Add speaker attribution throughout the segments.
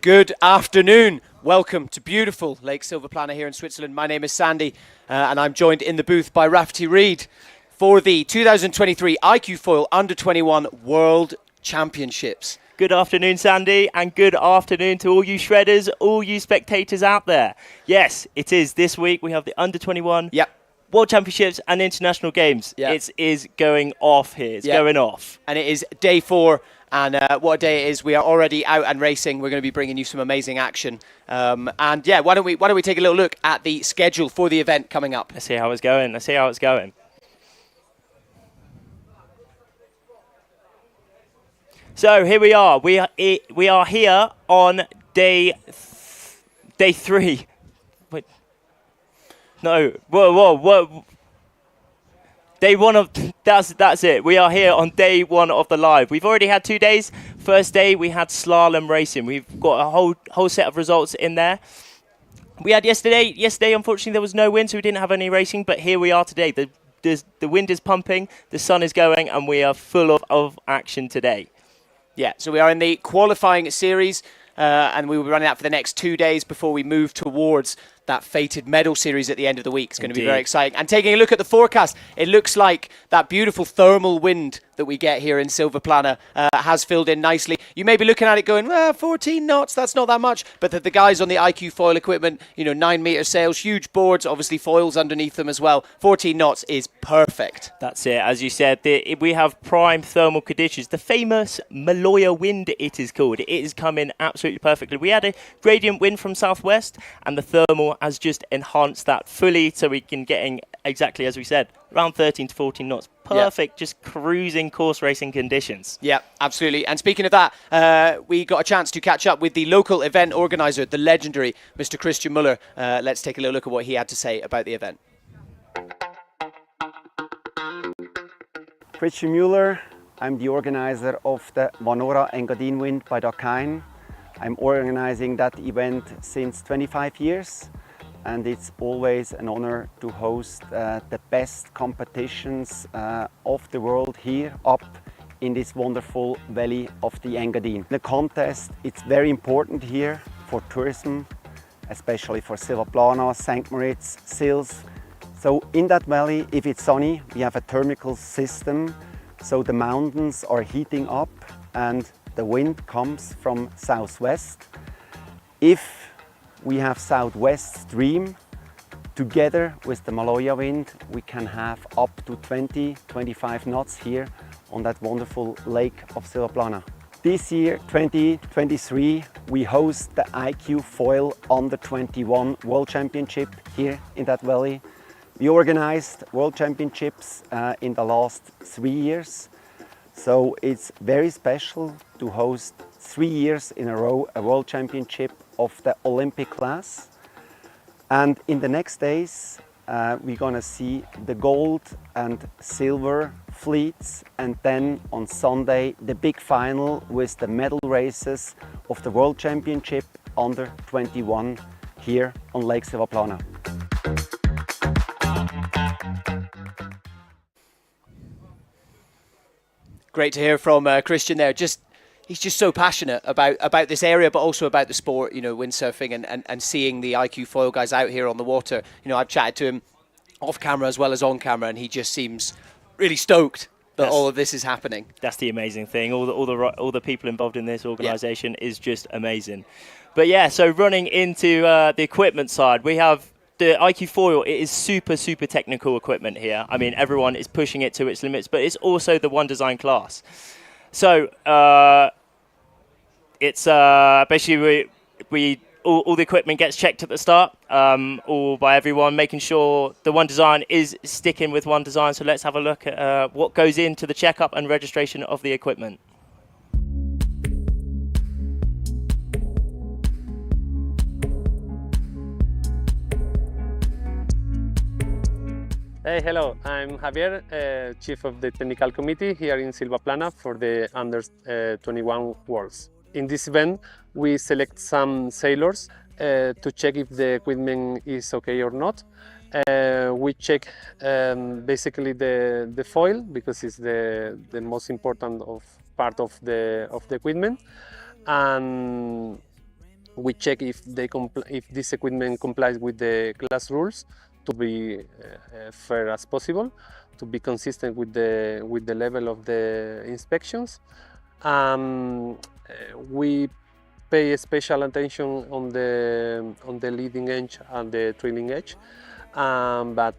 Speaker 1: Good afternoon. Welcome to beautiful Lake Silvaplana here in Switzerland. My name is Sandy and I'm joined in the booth by Rafferty Reid for the 2023 iQFOiL Under-21 World Championships.
Speaker 2: Good afternoon, Sandy, and good afternoon to all you shredders, all you spectators out there. Yes, it is. This week we have the Under-21 World Championships and International Games. It is going off here. It's going off.
Speaker 1: And it is day 4. And what a day it is. We are already out and racing. We're going to be bringing you some amazing action. And yeah, why don't we take a little look at the schedule for the event coming up.
Speaker 2: Let's see how it's going. Let's see how it's going. So here we are. We are here on day 3. Wait. No. Whoa. Day 1 of that's it. We are here on day 1 of the live. We've already had 2 days. First day we had slalom racing. We've got a whole set of results in there. We had yesterday. Yesterday, unfortunately, there was no wind, so we didn't have any racing. But here we are today. The wind is pumping, the sun is going, and we are full of action today.
Speaker 1: Yeah. So we are in the qualifying series, and we will be running that for the next 2 days before we move towards that fated medal series at the end of the week. It's going to be very exciting. And taking a look at the forecast, it looks like that beautiful thermal wind that we get here in Silvaplana has filled in nicely. You may be looking at it going, well, 14 knots, that's not that much. But the guys on the iQFOiL equipment, 9-meter sails, huge boards, obviously foils underneath them as well. 14 knots is perfect.
Speaker 2: That's it. As you said, we have prime thermal conditions. The famous Maloya wind, it is called. It is coming absolutely perfectly. We had a gradient wind from southwest, and the thermal has just enhanced that fully, so we can get exactly as we said, around 13 to 14 knots. Perfect, just cruising course racing conditions.
Speaker 1: Yeah, absolutely. And speaking of that, we got a chance to catch up with the local event organizer, the legendary Mr. Christian Muller. Let's take a little look at what he had to say about the event.
Speaker 3: Christian Muller, I'm the organizer of the Vanora ENGADINWInd by Dakine. I'm organizing that event since 25 years. And it's always an honor to host the best competitions of the world here up in this wonderful valley of the Engadine. The contest, it's very important here for tourism, especially for Silvaplana, St. Moritz, Sils. So in that valley, if it's sunny, we have a thermal system, so the mountains are heating up, and the wind comes from southwest. If we have southwest stream, together with the Maloja wind, we can have up to 20-25 knots here on that wonderful lake of Silvaplana. This year, 2023, we host the iQFOiL Under-21 World Championship here in that valley. We organized World Championships in the last 3 years. So it's very special to host 3 years in a row a World Championship of the Olympic class. And in the next days, we're gonna see the gold and silver fleets, and then on Sunday, the big final with the medal races of the World Championship under 21 here on Lake Silvaplana.
Speaker 1: Great to hear from Christian there. He's just so passionate about this area, but also about the sport, you know, windsurfing and seeing the iQFOiL guys out here on the water. You know, I've chatted to him off camera as well as on camera, and he just seems really stoked that all of this is happening.
Speaker 2: That's the amazing thing. All the people involved in this organisation is just amazing. But yeah, so running into the equipment side, we have the iQFOiL. It is super technical equipment here. I mean, everyone is pushing it to its limits, but it's also the one design class. So it's basically all the equipment gets checked at the start, all by everyone, making sure the one design is sticking with one design. So let's have a look at what goes into the checkup and registration of the equipment.
Speaker 4: Hey, hello, I'm Javier, Chief of the Technical Committee here in Silvaplana for the Under-21 Worlds. In this event, we select some sailors to check if the equipment is okay or not. We check basically the foil, because it's the most important part of the equipment, and we check if this equipment complies with the class rules, to be fair as possible, to be consistent with the level of the inspections. We pay special attention on the leading edge and the trailing edge. But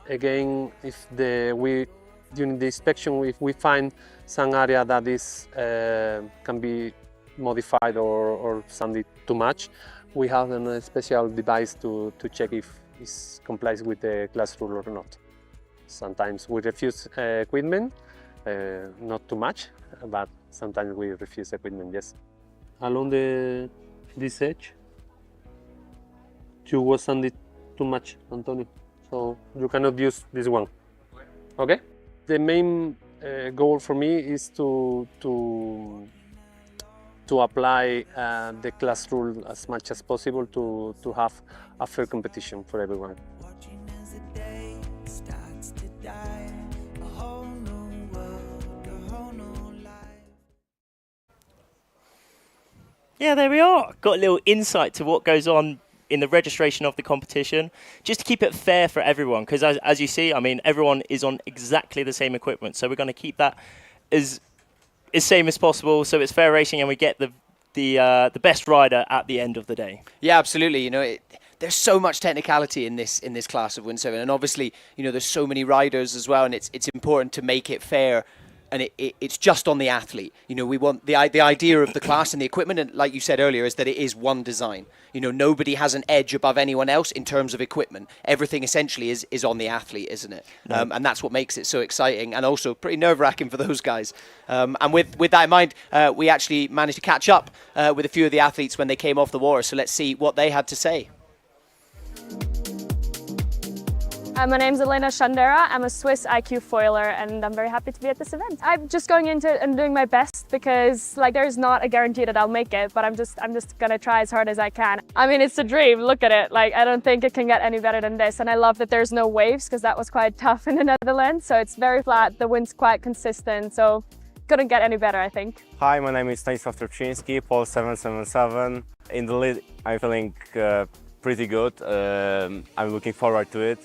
Speaker 4: again, if during the inspection, if we find some area that is can be modified or sanded too much, we have a special device to check if it complies with the class rule or not. Sometimes we refuse equipment, not too much, but sometimes we refuse equipment, yes. Along this edge, you was sanded too much, Antonio, so you cannot use this one. Okay? The main goal for me is to apply the class rule as much as possible to have a fair competition for everyone.
Speaker 2: Yeah, there we are. Got a little insight to what goes on in the registration of the competition, just to keep it fair for everyone. Because as you see, I mean, everyone is on exactly the same equipment. So we're going to keep that as same as possible, so it's fair racing, and we get the best rider at the end of the day.
Speaker 1: Yeah, absolutely. You know, there's so much technicality in this class of windsurfing, and obviously, you know, there's so many riders as well, and it's important to make it fair. And it's just on the athlete. You know, we want the idea of the class and the equipment, and like you said earlier, is that it is one design. You know, nobody has an edge above anyone else in terms of equipment. Everything essentially is on the athlete, isn't it? No. And that's what makes it so exciting, and also pretty nerve-wracking for those guys. And with that in mind, we actually managed to catch up with a few of the athletes when they came off the water. So let's see what they had to say.
Speaker 5: My name's Elena Shandera. I'm a Swiss iQFOiler, and I'm very happy to be at this event. I'm just going into it and doing my best, because like there's not a guarantee that I'll make it, but I'm just gonna try as hard as I can. I mean, it's a dream. Look at it. Like, I don't think it can get any better than this, and I love that there's no waves, because that was quite tough in the Netherlands. So it's very flat. The wind's quite consistent, so couldn't get any better, I think.
Speaker 6: Hi, my name is Stanisław Turczyński, Pole 777. In the lead, I'm feeling pretty good. I'm looking forward to it.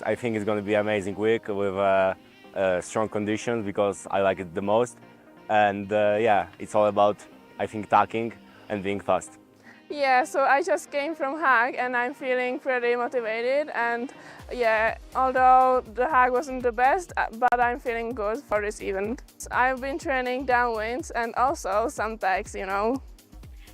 Speaker 6: I think it's going to be an amazing week with strong conditions, because I like it the most. and yeah, it's all about, I think, tacking and being fast.
Speaker 7: Yeah, so I just came from Hague and I'm feeling pretty motivated, and yeah, although the Hague wasn't the best, but I'm feeling good for this event. I've been training downwinds and also some tags, you know.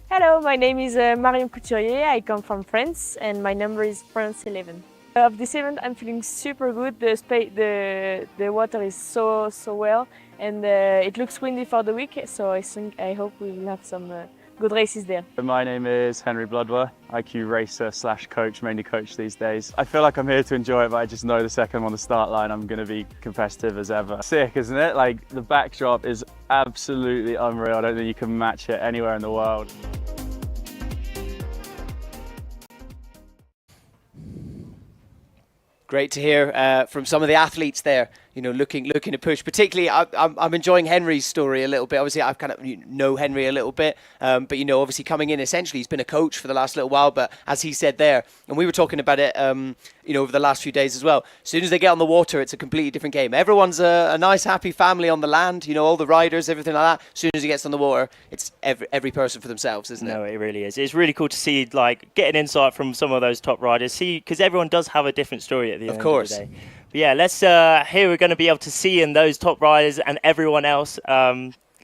Speaker 8: Hello, my name is Marion Couturier. I come from France and my number is France 11. Of this event, I'm feeling super good. The water is so well, and it looks windy for the week, so I hope we will have some good races there.
Speaker 9: My name is Henry Bloodworth, IQ racer / coach, mainly coach these days. I feel like I'm here to enjoy it, but I just know the second I'm on the start line, I'm going to be competitive as ever. Sick, isn't it? Like, the backdrop is absolutely unreal. I don't think you can match it anywhere in the world.
Speaker 1: Great to hear from some of the athletes there, you know, looking to push. Particularly, I'm enjoying Henry's story a little bit. Obviously, I've kind of know Henry a little bit, but you know, obviously coming in, essentially, he's been a coach for the last little while. But as he said there, and we were talking about it, you know, over the last few days as well. As soon as they get on the water, it's a completely different game. Everyone's a nice, happy family on the land. You know, all the riders, everything like that. As soon as he gets on the water, it's every person for themselves, isn't it?
Speaker 2: No, it really is. It's really cool to see, like, get an insight from some of those top riders. See, because everyone does have a different story at the end of the day. But yeah, let's here we're going to be able to see in those top riders and everyone else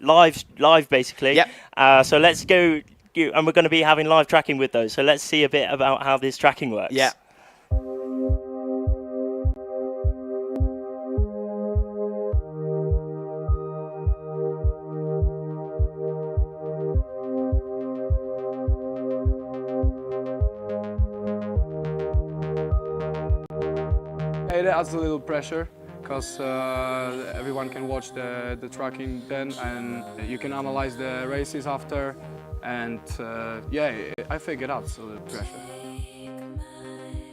Speaker 2: live basically.
Speaker 1: Yep.
Speaker 2: So let's go, and we're going to be having live tracking with those. So let's see a bit about how this tracking works.
Speaker 1: Yeah.
Speaker 10: It adds a little pressure because everyone can watch the tracking then, and you can analyze the races after, and yeah, I think it adds a little pressure.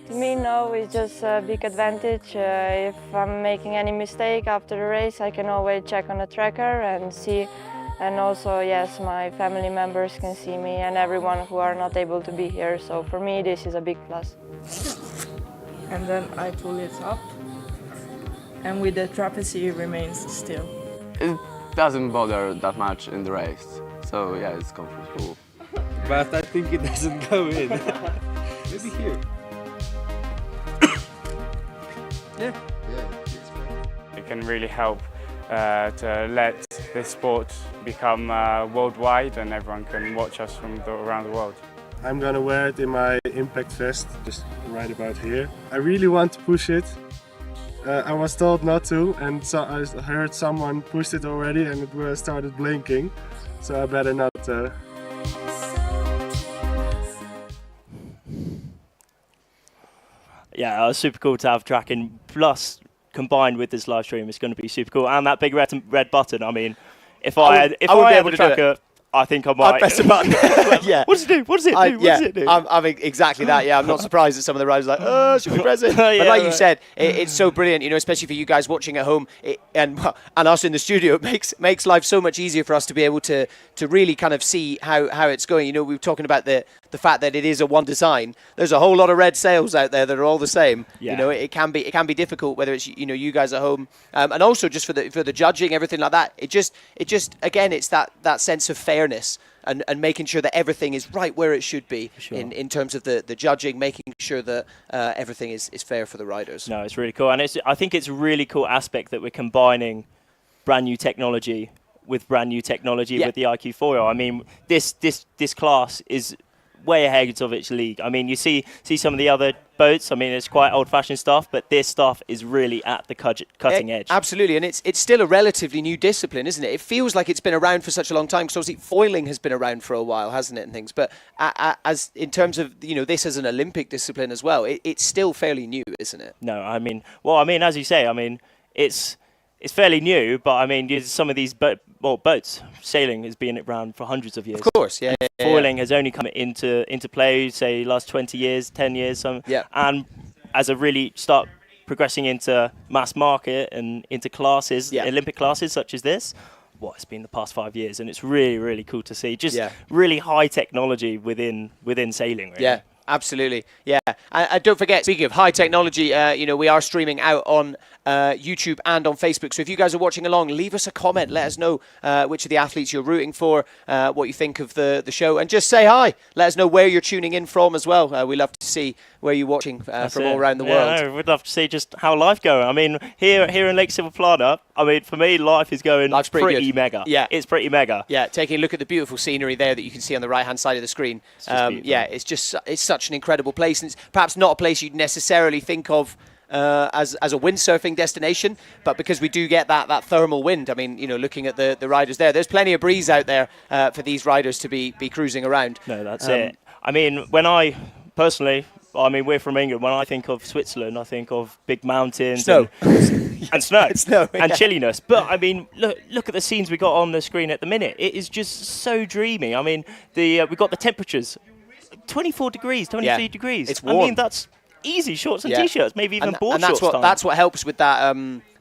Speaker 11: To me, no, it's just a big advantage. If I'm making any mistake after the race, I can always check on the tracker and see. And also, yes, my family members can see me and everyone who are not able to be here. So for me, this is a big plus.
Speaker 12: And then I pull it up, and with the trapezie it remains still.
Speaker 13: It doesn't bother that much in the race, so yeah, it's comfortable.
Speaker 14: But I think it doesn't go in. Maybe here. Yeah.
Speaker 15: It can really help to let this sport become worldwide, and everyone can watch us from around the world.
Speaker 16: I'm gonna wear it in my impact vest, just right about here. I really want to push it. I was told not to, and so I heard someone pushed it already and it started blinking, so I better not.
Speaker 2: Yeah, it was super cool to have tracking, plus combined with this live stream, it's going to be super cool. And that big red button, I mean, if I had a tracker, I think I might.
Speaker 1: I'd press a button. Yeah.
Speaker 2: What does it do? What does it do? What does it do?
Speaker 1: I'm exactly that. Yeah, I'm not surprised that some of the riders are like, oh, should we press it? But like you said, it's so brilliant. You know, especially for you guys watching at home and us in the studio. It makes life so much easier for us to be able to really kind of see how it's going. You know, we were talking about the fact that it is a one design. There's a whole lot of red sails out there that are all the same.
Speaker 2: Yeah.
Speaker 1: You know, it can be difficult, whether it's you guys at home, and also just for the judging, everything like that. It just again, it's that sense of fairness. And making sure that everything is right where it should be in terms of the judging, making sure that everything is fair for the riders.
Speaker 2: No, it's really cool. And I think it's a really cool aspect that we're combining brand new technology with brand new technology with the iQFOiL. I mean, this class is way ahead of its league. I mean, you see some of the other boats. I mean, it's quite old-fashioned stuff, but this stuff is really at the cutting edge.
Speaker 1: Absolutely, and it's still a relatively new discipline, isn't it? It feels like it's been around for such a long time, because obviously foiling has been around for a while, hasn't it, and things. But as in terms of this as an Olympic discipline as well, it's still fairly new, isn't it?
Speaker 2: No, I mean, as you say, I mean, it's fairly new, but I mean, some of these boats, sailing has been around for hundreds of years.
Speaker 1: Of course, yeah.
Speaker 2: Foiling has only come into play, say, last 20 years, 10 years. And as a really start progressing into mass market and into classes, Olympic classes such as this, it's been the past 5 years, and it's really, really cool to see. Just really high technology within sailing, really.
Speaker 1: Yeah. Absolutely, yeah. And don't forget, speaking of high technology, we are streaming out on YouTube and on Facebook. So if you guys are watching along, leave us a comment. Let us know which of the athletes you're rooting for, what you think of the show, and just say hi. Let us know where you're tuning in from as well. We love to see where you're watching from all around the world.
Speaker 2: No, we'd love to see just how life going. I mean, here in Lake Silverplana, I mean, for me, life is going pretty mega.
Speaker 1: Yeah,
Speaker 2: it's pretty mega.
Speaker 1: Yeah, taking a look at the beautiful scenery there that you can see on the right-hand side of the screen. It's such an incredible place, and it's perhaps not a place you'd necessarily think of as a windsurfing destination, but because we do get that thermal wind, I mean, looking at the riders there's plenty of breeze out there for these riders to be cruising around.
Speaker 2: No, that's it. I mean, we're from England. When I think of Switzerland, I think of big mountains
Speaker 1: and
Speaker 2: snow and chilliness. But I mean, look at the scenes we got on the screen at the minute. It is just so dreamy. I mean, we got the temperatures, 24 degrees, 23 degrees.
Speaker 1: It's warm.
Speaker 2: I mean, that's easy shorts and t-shirts, maybe even board
Speaker 1: shorts.
Speaker 2: And
Speaker 1: that's what helps with that.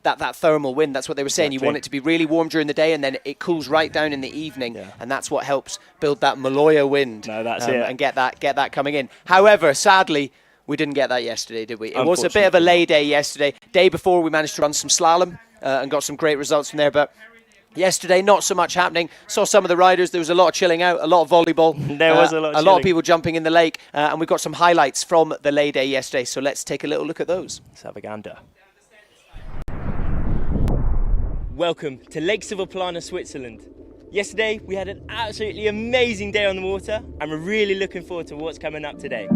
Speaker 1: That thermal wind, that's what they were saying.
Speaker 2: Exactly.
Speaker 1: You want it to be really warm during the day, and then it cools right down in the evening, and that's what helps build that Maloya wind.
Speaker 2: No, that's it.
Speaker 1: And get that coming in. However, sadly, we didn't get that yesterday, did we? It was a bit of a lay day yesterday. Day before, we managed to run some slalom and got some great results from there, but yesterday, not so much happening. Saw some of the riders. There was a lot of chilling out, a lot of volleyball.
Speaker 2: There was a lot of
Speaker 1: a lot of people jumping in the lake, and we got some highlights from the lay day yesterday. So let's take a little look at those.
Speaker 2: Let's have a gander. Welcome to Lake Silverplana, Switzerland. Yesterday, we had an absolutely amazing day on the water, and we're really looking forward to what's coming up today.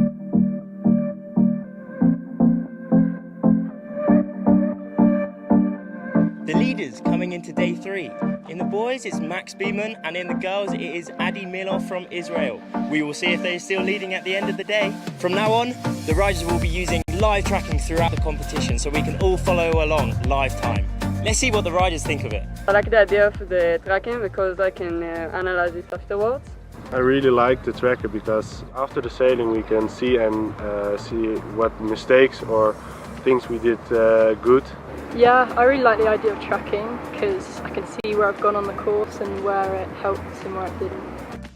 Speaker 2: The leaders coming into day 3. In the boys, it's Max Beeman, and in the girls, it is Adi Milov from Israel. We will see if they're still leading at the end of the day. From now on, the riders will be using live tracking throughout the competition, so we can all follow along live time. Let's see what the riders think of it.
Speaker 17: I like the idea of the tracking because I can analyze it afterwards.
Speaker 16: I really like the tracker because after the sailing we can see and see what mistakes or things we did good.
Speaker 18: Yeah, I really like the idea of tracking because I can see where I've gone on the course and where it helped and where it didn't.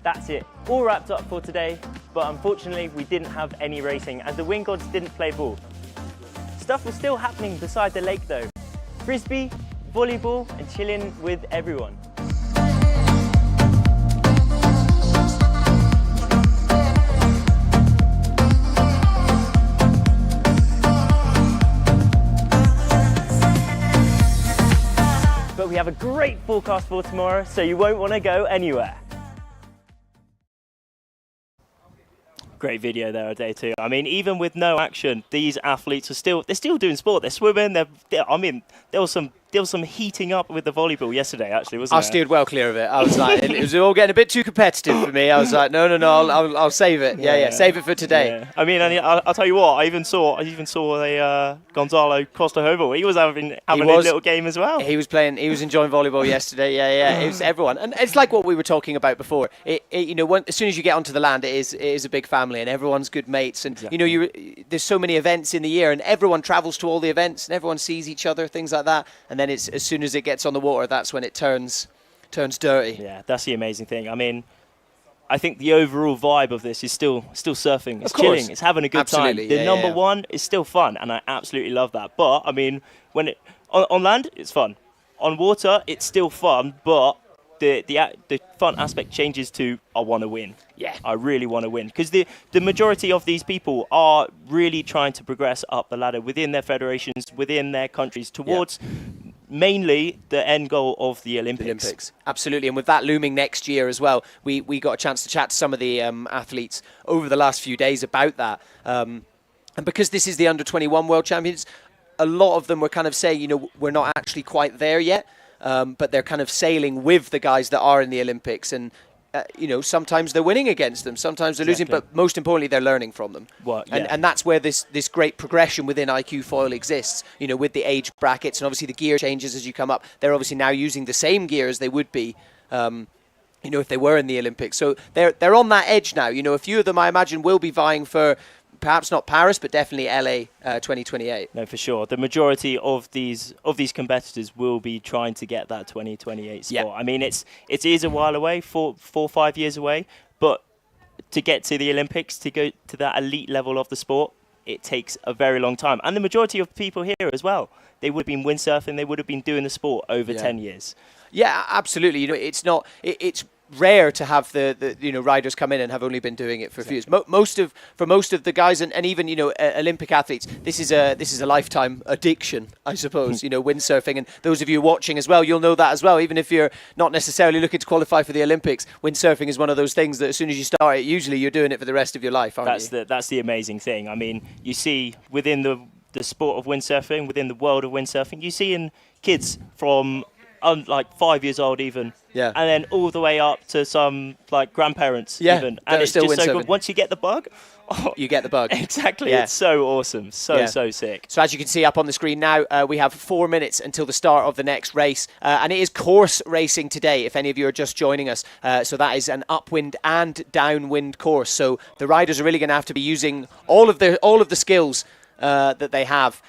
Speaker 2: That's it, all wrapped up for today, but unfortunately we didn't have any racing as the wind gods didn't play ball. Stuff was still happening beside the lake though. Frisbee, volleyball and chilling with everyone. But we have a great forecast for tomorrow, so you won't want to go anywhere. Great video there on day 2. I mean, even with no action, these athletes are they're still doing sport. They're swimming. I mean, there was some heating up with the volleybable yesterday, actually, wasn't there?
Speaker 1: I steered well clear of it. I was like, it was all getting a bit too competitive for me. I was like, no, I'll save it. Yeah, save it for today.
Speaker 2: Yeah. I mean, I'll tell you what. I even saw a Gonzalo Costa-Hovel. He was having a little game as well.
Speaker 1: He was playing. He was enjoying volleyball yesterday. Yeah. It was everyone, and it's like what we were talking about before. As soon as you get onto the land, it is a big family, and everyone's good mates. And there's so many events in the year, and everyone travels to all the events, and everyone sees each other, things like that. And then it's as soon as it gets on the water, that's when it turns dirty.
Speaker 2: Yeah, that's the amazing thing. I mean, I think the overall vibe of this is still surfing. It's chilling. It's having a good time. The number one is still fun, and I absolutely love that. But I mean, when on land, it's fun. On water, it's still fun, but the fun aspect changes to I want to win.
Speaker 1: Yeah,
Speaker 2: I really want to win because the majority of these people are really trying to progress up the ladder within their federations, within their countries, towards mainly the end goal of the Olympics.
Speaker 1: Absolutely, and with that looming next year as well, we got a chance to chat to some of the athletes over the last few days about that. And because this is the Under-21 World Champions, a lot of them were kind of saying, we're not actually quite there yet, but they're kind of sailing with the guys that are in the Olympics. And sometimes they're winning against them, sometimes they're losing, but most importantly, they're learning from them. And that's where this great progression within iQFOiL exists, with the age brackets and obviously the gear changes as you come up. They're obviously now using the same gear as they would be, if they were in the Olympics. So they're on that edge now. A few of them, I imagine, will be vying for perhaps not Paris, but definitely LA 2028.
Speaker 2: No, for sure. The majority of these competitors will be trying to get that 2028 spot. I mean, it is a while away, 4 or 5 years away, but to get to the Olympics, to go to that elite level of the sport, it takes a very long time. And the majority of people here as well, they would have been windsurfing, they would have been doing the sport over 10 years.
Speaker 1: Yeah, absolutely. You know, it's not. It's rare to have the riders come in and have only been doing it for a few years. For most of the guys and even Olympic athletes, this is a lifetime addiction, I suppose. Windsurfing, and those of you watching as well, you'll know that as well. Even if you're not necessarily looking to qualify for the Olympics, windsurfing is one of those things that as soon as you start it, usually you're doing it for the rest of your life, aren't you?
Speaker 2: That's the amazing thing. I mean, you see within the sport of windsurfing, within the world of windsurfing, you see in kids from like 5 years old even, and then all the way up to some like grandparents even, and it's just so good. Once you get the bug,
Speaker 1: you get the bug.
Speaker 2: Exactly. It's so awesome, so sick.
Speaker 1: So as you can see up on the screen now, we have 4 minutes until the start of the next race, and it is course racing today, if any of you are just joining us. So that is an upwind and downwind course, so the riders are really going to have to be using all of the skills that they have.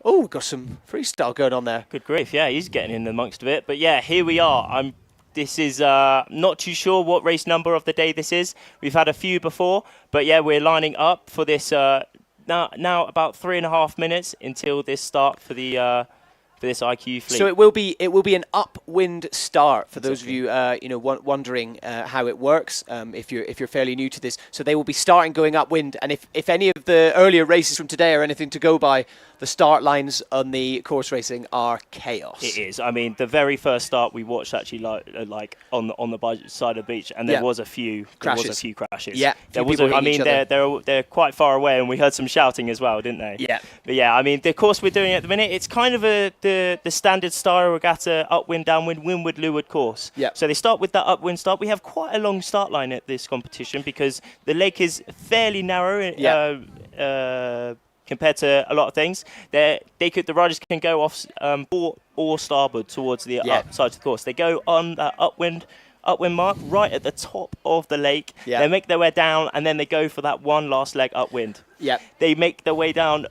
Speaker 1: Oh, we've got some freestyle going on there.
Speaker 2: Good grief, yeah, he's getting in amongst of it. But yeah, here we are. This is not too sure what race number of the day this is. We've had a few before, but yeah, we're lining up for this now about 3.5 minutes until this start for the for this IQ fleet.
Speaker 1: So it will be an upwind start for those of you wondering how it works. If you're fairly new to this, so they will be starting going upwind, and if any of the earlier races from today are anything to go by, the start lines on the course racing are chaos.
Speaker 2: It is. I mean, the very first start we watched actually like on the side of the beach, and there was a few crashes. There was a few crashes.
Speaker 1: Yeah,
Speaker 2: there was. I mean, they're quite far away, and we heard some shouting as well, didn't they?
Speaker 1: Yeah.
Speaker 2: But yeah, I mean, the course we're doing at the minute, it's kind of the standard style regatta, upwind, downwind, windward, leeward course.
Speaker 1: Yeah.
Speaker 2: So they start with that upwind start. We have quite a long start line at this competition because the lake is fairly narrow.
Speaker 1: Yeah.
Speaker 2: Compared to a lot of things, the riders can go off port or starboard towards the side of the course. They go on that upwind mark right at the top of the lake.
Speaker 1: Yeah.
Speaker 2: They make their way down, and then they go for that one last leg upwind.
Speaker 1: Yeah.
Speaker 2: They make their way down,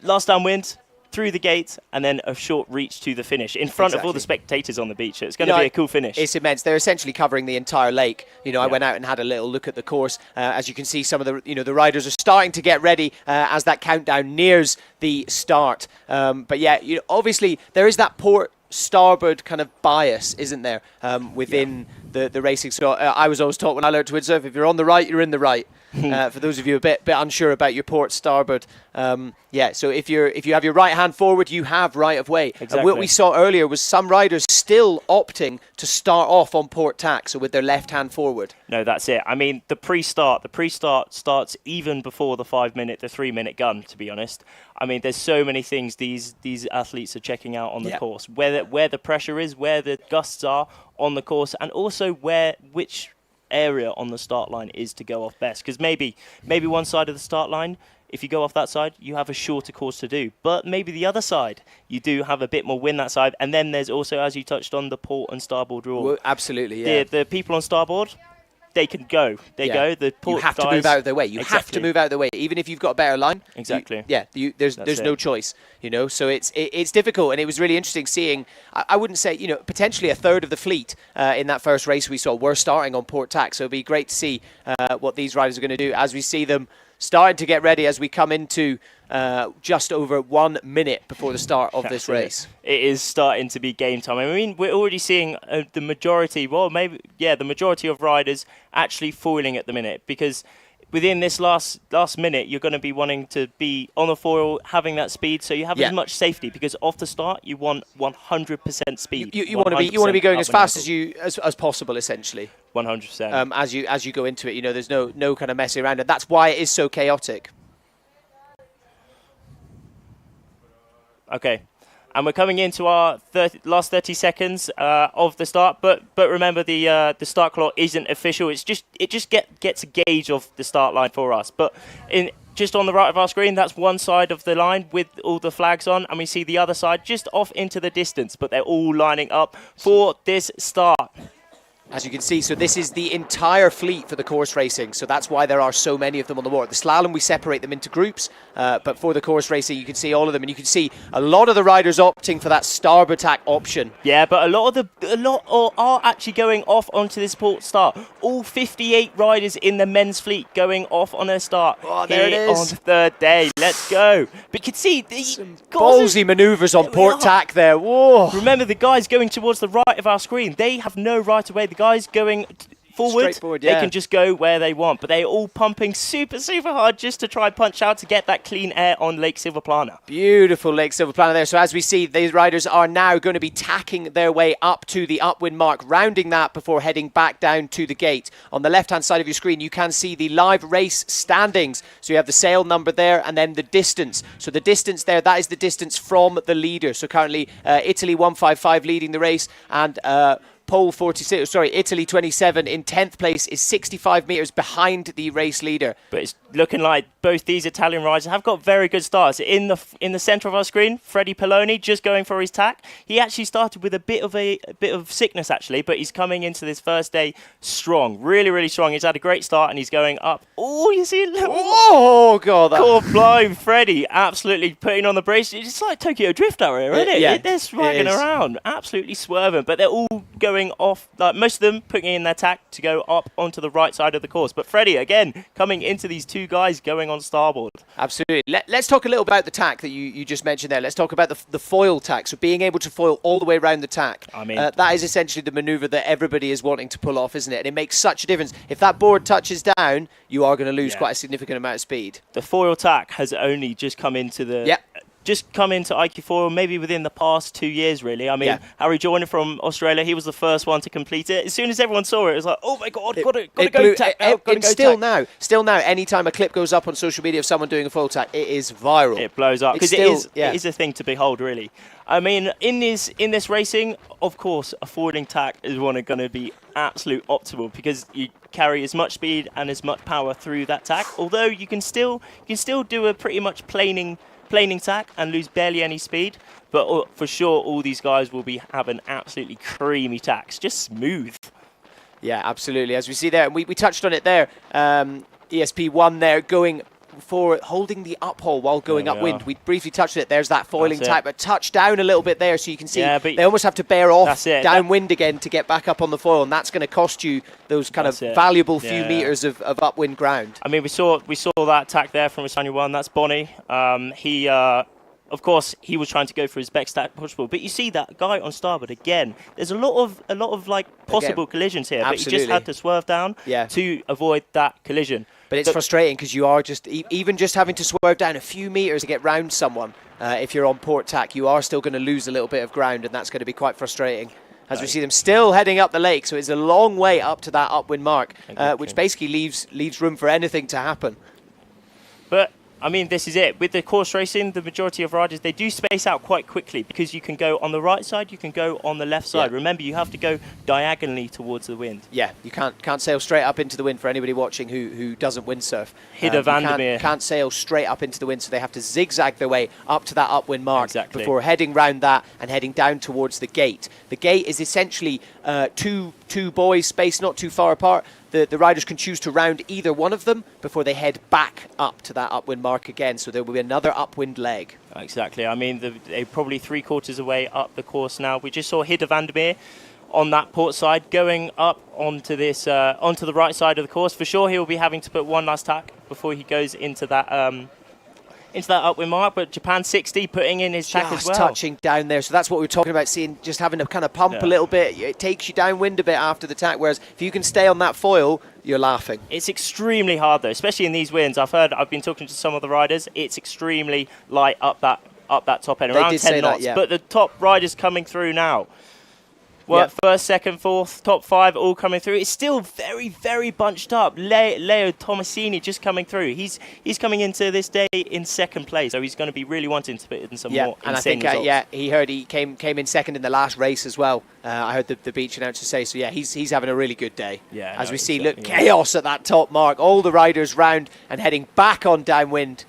Speaker 2: last downwind, through the gate, and then a short reach to the finish in front of all the spectators on the beach. It's going to be a cool finish.
Speaker 1: It's immense. They're essentially covering the entire lake. I went out and had a little look at the course. As you can see, some of the riders are starting to get ready as that countdown nears the start. But yeah, obviously there is that port starboard kind of bias, isn't there, within the racing. So I was always taught when I learned to windsurf, if you're on the right, you're in the right. For those of you a bit unsure about your port starboard, so if you have your right hand forward, you have right of way.
Speaker 2: Exactly.
Speaker 1: And what we saw earlier was some riders still opting to start off on port tack, so with their left hand forward.
Speaker 2: No, that's it. I mean, the pre-start starts even before the 3-minute gun, to be honest. I mean, there's so many things these athletes are checking out on the course, where the pressure is, where the gusts are on the course, and also which area on the start line is to go off best, because maybe one side of the start line, if you go off that side, you have a shorter course to do, but maybe the other side, you do have a bit more wind that side. And then there's also, as you touched on, the port and starboard rule.
Speaker 1: Well, absolutely, yeah.
Speaker 2: The people on starboard, they can go. Go. The port
Speaker 1: you have to move out of their way. You have to move out of their way, even if you've got a better line.
Speaker 2: Exactly.
Speaker 1: There's no choice. So it's difficult, and it was really interesting seeing. I wouldn't say potentially a third of the fleet in that first race we saw were starting on port tack. So it'd be great to see what these riders are going to do as we see them starting to get ready as we come into just over 1 minute before the start of this race.
Speaker 2: It is starting to be game time. I mean, we're already seeing the majority of riders actually foiling at the minute, because within this last minute, you're going to be wanting to be on the foil, having that speed, so you have as much safety, because off the start, you want 100% speed.
Speaker 1: You want to be going as fast as possible, essentially.
Speaker 2: 100%.
Speaker 1: As you go into it, there's no kind of messing around, and that's why it is so chaotic.
Speaker 2: Okay, and we're coming into our last 30 seconds of the start. But remember, the start clock isn't official. It just gets a gauge of the start line for us. But just on the right of our screen, that's one side of the line with all the flags on, and we see the other side just off into the distance. But they're all lining up for this start.
Speaker 1: As you can see, so this is the entire fleet for the course racing, so that's why there are so many of them on the water. The slalom, we separate them into groups, but for the course racing, you can see all of them, and you can see a lot of the riders opting for that starboard tack option.
Speaker 2: Yeah, but a lot are actually going off onto this port start. All 58 riders in the men's fleet going off on their start.
Speaker 1: Oh, there it is.
Speaker 2: On the third day. Let's go. But you can see the
Speaker 1: ballsy manoeuvres on port tack there. Whoa.
Speaker 2: Remember, the guys going towards the right of our screen, they have no right of way. The guys going forward,
Speaker 1: yeah.
Speaker 2: They can just go where they want, but they're all pumping super hard just to try punch out to get that clean air on Lake Silvaplana.
Speaker 1: Beautiful Lake Silvaplana there. So as we see, these riders are now going to be tacking their way up to the upwind mark, rounding that before heading back down to the gate. On the left-hand side of your screen, you can see the live race standings. So you have the sail number there and then the distance. So the distance there, that is the distance from the leader. So currently Italy 155 leading the race, and Italy 27 in 10th place is 65 metres behind the race leader.
Speaker 2: But it's looking like both these Italian riders have got very good starts. In the centre of our screen, Freddie Palloni just going for his tack. He actually started with a bit of sickness actually, but he's coming into this first day strong, really strong. He's had a great start and he's going up. Oh, you see?
Speaker 1: Oh God!
Speaker 2: God blind Freddie, absolutely putting on the brace. It's like Tokyo Drift out here, isn't it?
Speaker 1: Yeah,
Speaker 2: they're swagging around, absolutely swerving, but they're all going off. Like most of them putting in their tack to go up onto the right side of the course. But Freddie again coming into these two guys going on starboard.
Speaker 1: Absolutely. Let's talk a little about the tack that you just mentioned there. Let's talk about the foil tack. So being able to foil all the way around the tack.
Speaker 2: I mean,
Speaker 1: that is essentially the manoeuvre that everybody is wanting to pull off, isn't it? And it makes such a difference. If that board touches down, you are going to lose quite a significant amount of speed.
Speaker 2: The foil tack has only just come into the just come into iQFOiL maybe within the past 2 years, really. I mean, Harry Joyner from Australia, he was the first one to complete it. As soon as everyone saw it, it was like, oh my God, gotta go tack now.
Speaker 1: Still now, anytime a clip goes up on social media of someone doing a foil tack, it is viral.
Speaker 2: It blows up because it is a thing to behold, really. I mean, in this racing, of course, a foiling tack is going to be absolute optimal because you carry as much speed and as much power through that tack. Although you can still do a pretty much planing tack and lose barely any speed, but for sure all these guys will be having absolutely creamy tacks, just smooth.
Speaker 1: Yeah, absolutely. As we see there, we touched on it there, ESP1 there going for holding the uphaul while going upwind. We briefly touched it. There's that foiling tack, but touch down a little bit there, so you can see they almost have to bear off downwind again to get back up on the foil, and that's going to cost you those kind of valuable few meters of upwind ground.
Speaker 2: I mean, we saw that tack there from U21. That's Bonnie. Of course, he was trying to go for his best tack possible, but you see that guy on starboard again. There's a lot of like possible collisions here, but he just had to swerve down to avoid that collision.
Speaker 1: But it's frustrating because you are just even just having to swerve down a few meters to get round someone. If you're on port tack, you are still going to lose a little bit of ground, and that's going to be quite frustrating. As we see them still heading up the lake, so it's a long way up to that upwind mark, which basically leaves room for anything to happen.
Speaker 2: But I mean, this is it. With the course racing, the majority of riders, they do space out quite quickly because you can go on the right side, you can go on the left side. Remember, you have to go diagonally towards the wind.
Speaker 1: Yeah, you can't sail straight up into the wind for anybody watching who doesn't windsurf.
Speaker 2: Hidde Vandermeer
Speaker 1: can't sail straight up into the wind, so they have to zigzag their way up to that upwind mark before heading round that and heading down towards the gate. The gate is essentially two buoys spaced not too far apart. The riders can choose to round either one of them before they head back up to that upwind mark again. So there will be another upwind leg.
Speaker 2: Exactly. I mean, they're probably 3/4 away up the course now. We just saw Hidde Vandermeer on that port side going up onto this onto the right side of the course. For sure, he will be having to put one last tack before he goes into that upwind mark, but Japan 60 putting in his tack as well.
Speaker 1: Touching down there, so that's what we were talking about, seeing just having to kind of pump a little bit. It takes you downwind a bit after the tack, whereas if you can stay on that foil, you're laughing.
Speaker 2: It's extremely hard though, especially in these winds. I've been talking to some of the riders, it's extremely light up that top end, around 10 knots. But the top riders coming through now. First, second, fourth, top 5 all coming through. It's still very, very bunched up. Leo Tomasini just coming through. He's coming into this day in second place, so he's going to be really wanting to put in some more
Speaker 1: and
Speaker 2: insane
Speaker 1: I think
Speaker 2: results.
Speaker 1: he heard he came in second in the last race as well. I heard the beach announcer say, so yeah, he's having a really good day.
Speaker 2: Yeah,
Speaker 1: as we see, look, chaos at that top mark. All the riders round and heading back on downwind.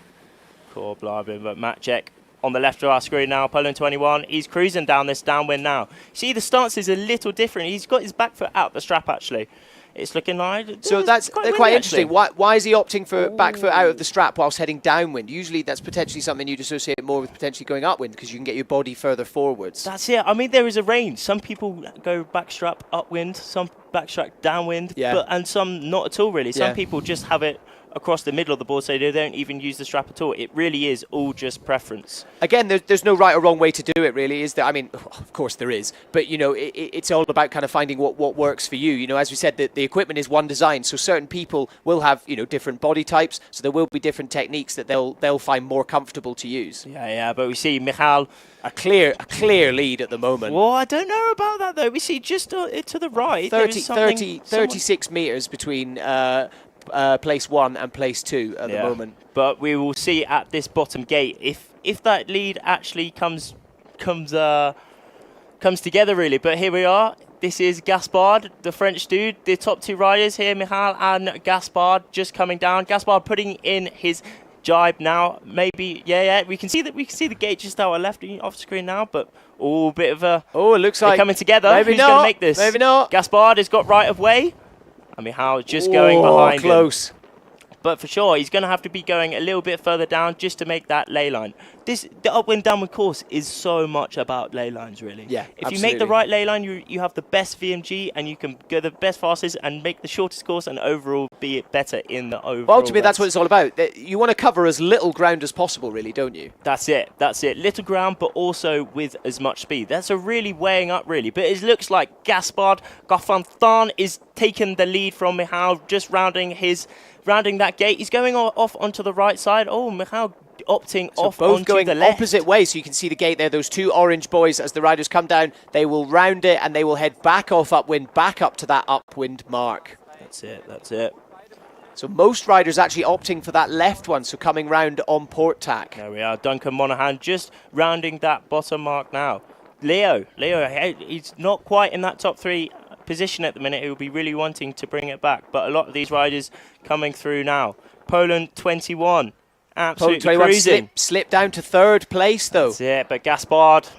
Speaker 2: Cool, blimey, but Matt Jack on the left of our screen now, Poland 21. He's cruising down this downwind now. See, the stance is a little different. He's got his back foot out the strap, actually. It's looking like...
Speaker 1: So that's quite interesting. Why is he opting for back foot out of the strap whilst heading downwind? Usually that's potentially something you'd associate more with potentially going upwind because you can get your body further forwards.
Speaker 2: That's it. I mean, there is a range. Some people go back strap upwind, some back strap downwind, and some not at all, really. Some people just have it across the middle of the board, so they don't even use the strap at all. It really is all just preference.
Speaker 1: Again, there's no right or wrong way to do it, really, is there? I mean, of course there is, but you know, it's all about kind of finding what works for you. You know, as we said, the equipment is one design, so certain people will have, you know, different body types, so there will be different techniques that they'll find more comfortable to use.
Speaker 2: Yeah, but we see Michal
Speaker 1: a clear lead at the moment.
Speaker 2: Well, I don't know about that though. We see just to the right,
Speaker 1: 36 meters between place 1 and place 2 at the moment.
Speaker 2: But we will see at this bottom gate if that lead actually comes together, really. But here we are. This is Gaspard, the French dude. The top 2 riders here, Michal and Gaspard, just coming down. Gaspard putting in his jibe now. Maybe, we can see the gate just out our left off screen now. But bit of a
Speaker 1: it looks like
Speaker 2: coming together.
Speaker 1: Maybe
Speaker 2: Who's
Speaker 1: not.
Speaker 2: going to make this?
Speaker 1: Maybe not.
Speaker 2: Gaspard has got right of way. I mean, how just going behind
Speaker 1: close.
Speaker 2: him. But for sure, he's going to have to be going a little bit further down just to make that ley line. The upwind downwind course is so much about ley lines, really.
Speaker 1: Yeah,
Speaker 2: if you make the right ley line, you have the best VMG and you can go the best fastest and make the shortest course and overall be better in the overall.
Speaker 1: Well, ultimately, that's what it's all about. You want to cover as little ground as possible, really, don't you?
Speaker 2: That's it. Little ground, but also with as much speed. That's a really weighing up, really. But it looks like Gaspard Garfantan is taking the lead from Michal, just rounding that gate. He's going off onto the right side. Oh, Michal opting off
Speaker 1: both
Speaker 2: onto
Speaker 1: going
Speaker 2: the left.
Speaker 1: opposite ways, so you can see the gate there. Those 2 orange boys, as the riders come down, they will round it and they will head back off upwind, back up to that upwind mark.
Speaker 2: That's it.
Speaker 1: So most riders actually opting for that left one, so coming round on port tack.
Speaker 2: There we are. Duncan Monaghan just rounding that bottom mark now. Leo, he's not quite in that top 3 position at the minute. He'll be really wanting to bring it back, but a lot of these riders coming through now. Poland 21, absolutely cruising.
Speaker 1: Slipped down to 3rd place though.
Speaker 2: That's it, but Gaspard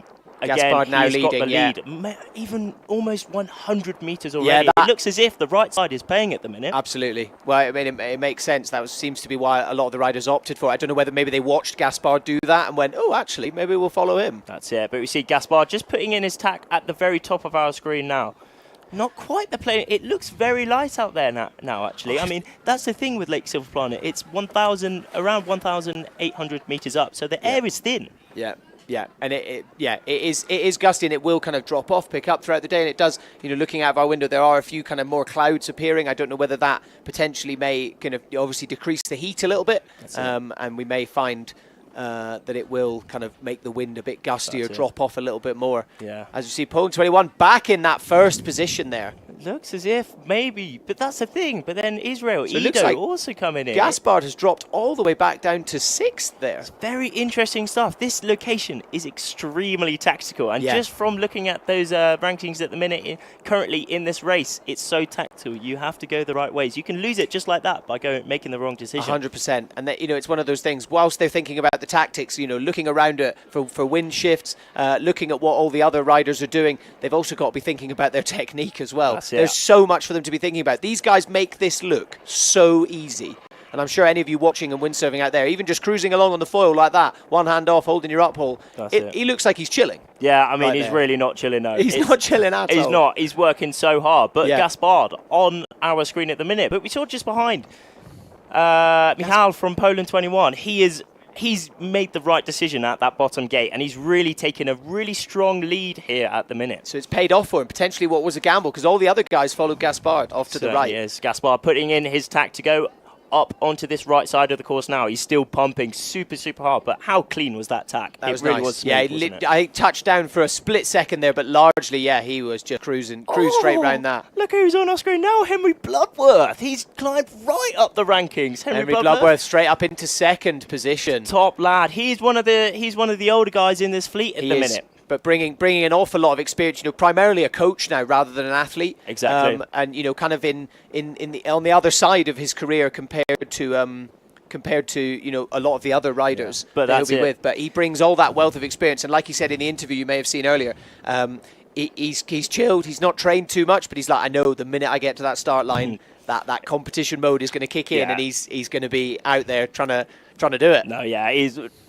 Speaker 2: again,
Speaker 1: now
Speaker 2: he's
Speaker 1: leading,
Speaker 2: got the lead. Even almost 100 meters already. It looks as if the right side is paying at the minute.
Speaker 1: Absolutely. Well, I mean, it makes sense. That seems to be why a lot of the riders opted for it. I don't know whether maybe they watched Gaspard do that and went, oh, actually, maybe we'll follow him.
Speaker 2: That's it. But we see Gaspard just putting in his tack at the very top of our screen now. Not quite the plane. It looks very light out there now actually. I mean, that's the thing with Lake Silver Planet. It's around 1,800 meters up, so the air is thin.
Speaker 1: Yeah, and it is gusty, and it will kind of drop off, pick up throughout the day, and it does. You know, looking out of our window, there are a few kind of more clouds appearing. I don't know whether that potentially may kind of obviously decrease the heat a little bit, and we may find that it will kind of make the wind a bit gustier, drop off a little bit more.
Speaker 2: Yeah.
Speaker 1: As you see, Poland 21 back in that 1st position there.
Speaker 2: It looks as if maybe, but that's the thing. But then Israel,
Speaker 1: So it
Speaker 2: Edo
Speaker 1: looks like
Speaker 2: also coming in.
Speaker 1: Gaspard has dropped all the way back down to 6th there.
Speaker 2: It's very interesting stuff. This location is extremely tactical, and just from looking at those rankings at the minute, currently in this race, it's so tactical. You have to go the right ways. You can lose it just like that by making the wrong decision.
Speaker 1: 100%. And that, you know, it's one of those things. Whilst they're thinking about the tactics, you know, looking around it for wind shifts, looking at what all the other riders are doing, they've also got to be thinking about their technique as well. There's so much for them to be thinking about. These guys make this look so easy. And I'm sure any of you watching and windsurfing out there, even just cruising along on the foil like that, one hand off, holding your uphole, he looks like he's chilling.
Speaker 2: Yeah, I mean, he's really not chilling, though.
Speaker 1: He's not chilling at all.
Speaker 2: He's not. He's working so hard. But Gaspard on our screen at the minute. But we saw just behind Michal from Poland 21. He's made the right decision at that bottom gate, and he's really taken a really strong lead here at the minute.
Speaker 1: So it's paid off for him, potentially what was a gamble, because all the other guys followed Gaspard off to the right.
Speaker 2: Yes, Gaspard putting in his tack to go up onto this right side of the course now. He's still pumping super hard, but how clean was that tack?
Speaker 1: That was
Speaker 2: really
Speaker 1: nice.
Speaker 2: Was smooth, wasn't it?
Speaker 1: I touched down for a split second there, but largely, he was just cruised straight round that.
Speaker 2: Look who's on our screen now, Henry Bloodworth. He's climbed right up the rankings.
Speaker 1: Henry Bloodworth straight up into 2nd position.
Speaker 2: Top lad. He's one of the older guys in this fleet at the minute.
Speaker 1: But bringing an awful lot of experience, you know, primarily a coach now rather than an athlete.
Speaker 2: Exactly.
Speaker 1: And you know, kind of on the other side of his career compared to compared to, you know, a lot of the other riders
Speaker 2: But
Speaker 1: that
Speaker 2: that's
Speaker 1: he'll be
Speaker 2: it.
Speaker 1: with. But he brings all that wealth of experience. And like he said in the interview you may have seen earlier, he's chilled. He's not trained too much, but he's like, I know the minute I get to that start line, that competition mode is going to kick in, and he's going to be out there trying to do it.
Speaker 2: No, yeah,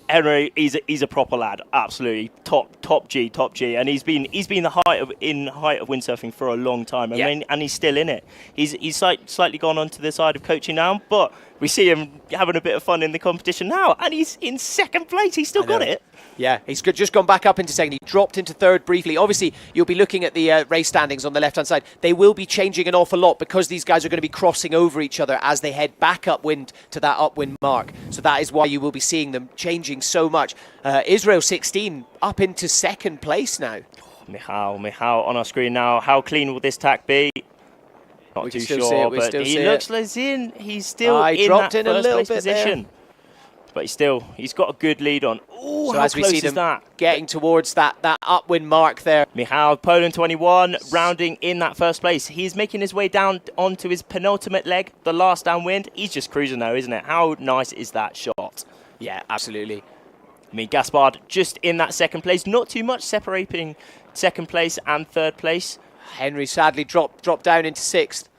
Speaker 2: Henry, he's a proper lad, absolutely top G, and he's been the height of windsurfing for a long time. I mean, and he's still in it. He's slightly gone onto the side of coaching now, but we see him having a bit of fun in the competition now, and he's in second place. He's still got it.
Speaker 1: Yeah, he's just gone back up into second. He dropped into third briefly. Obviously, you'll be looking at the race standings on the left-hand side. They will be changing an awful lot because these guys are going to be crossing over each other as they head back upwind to that upwind mark. So that is why you will be seeing them changing so much. Israel 16 up into second place now.
Speaker 2: Oh, Michal on our screen now. How clean will this tack be? Not too sure, but he looks like he's still in that first place position. But he's got a good lead on. Ooh,
Speaker 1: so
Speaker 2: how
Speaker 1: as we
Speaker 2: close
Speaker 1: see
Speaker 2: is
Speaker 1: them
Speaker 2: that?
Speaker 1: Getting towards that upwind mark there.
Speaker 2: Michal, Poland 21, rounding in that first place. He's making his way down onto his penultimate leg, the last downwind. He's just cruising now, isn't it? How nice is that shot?
Speaker 1: Yeah, absolutely.
Speaker 2: I mean, Gaspard just in that second place. Not too much separating second place and third place.
Speaker 1: Henry sadly dropped down into sixth.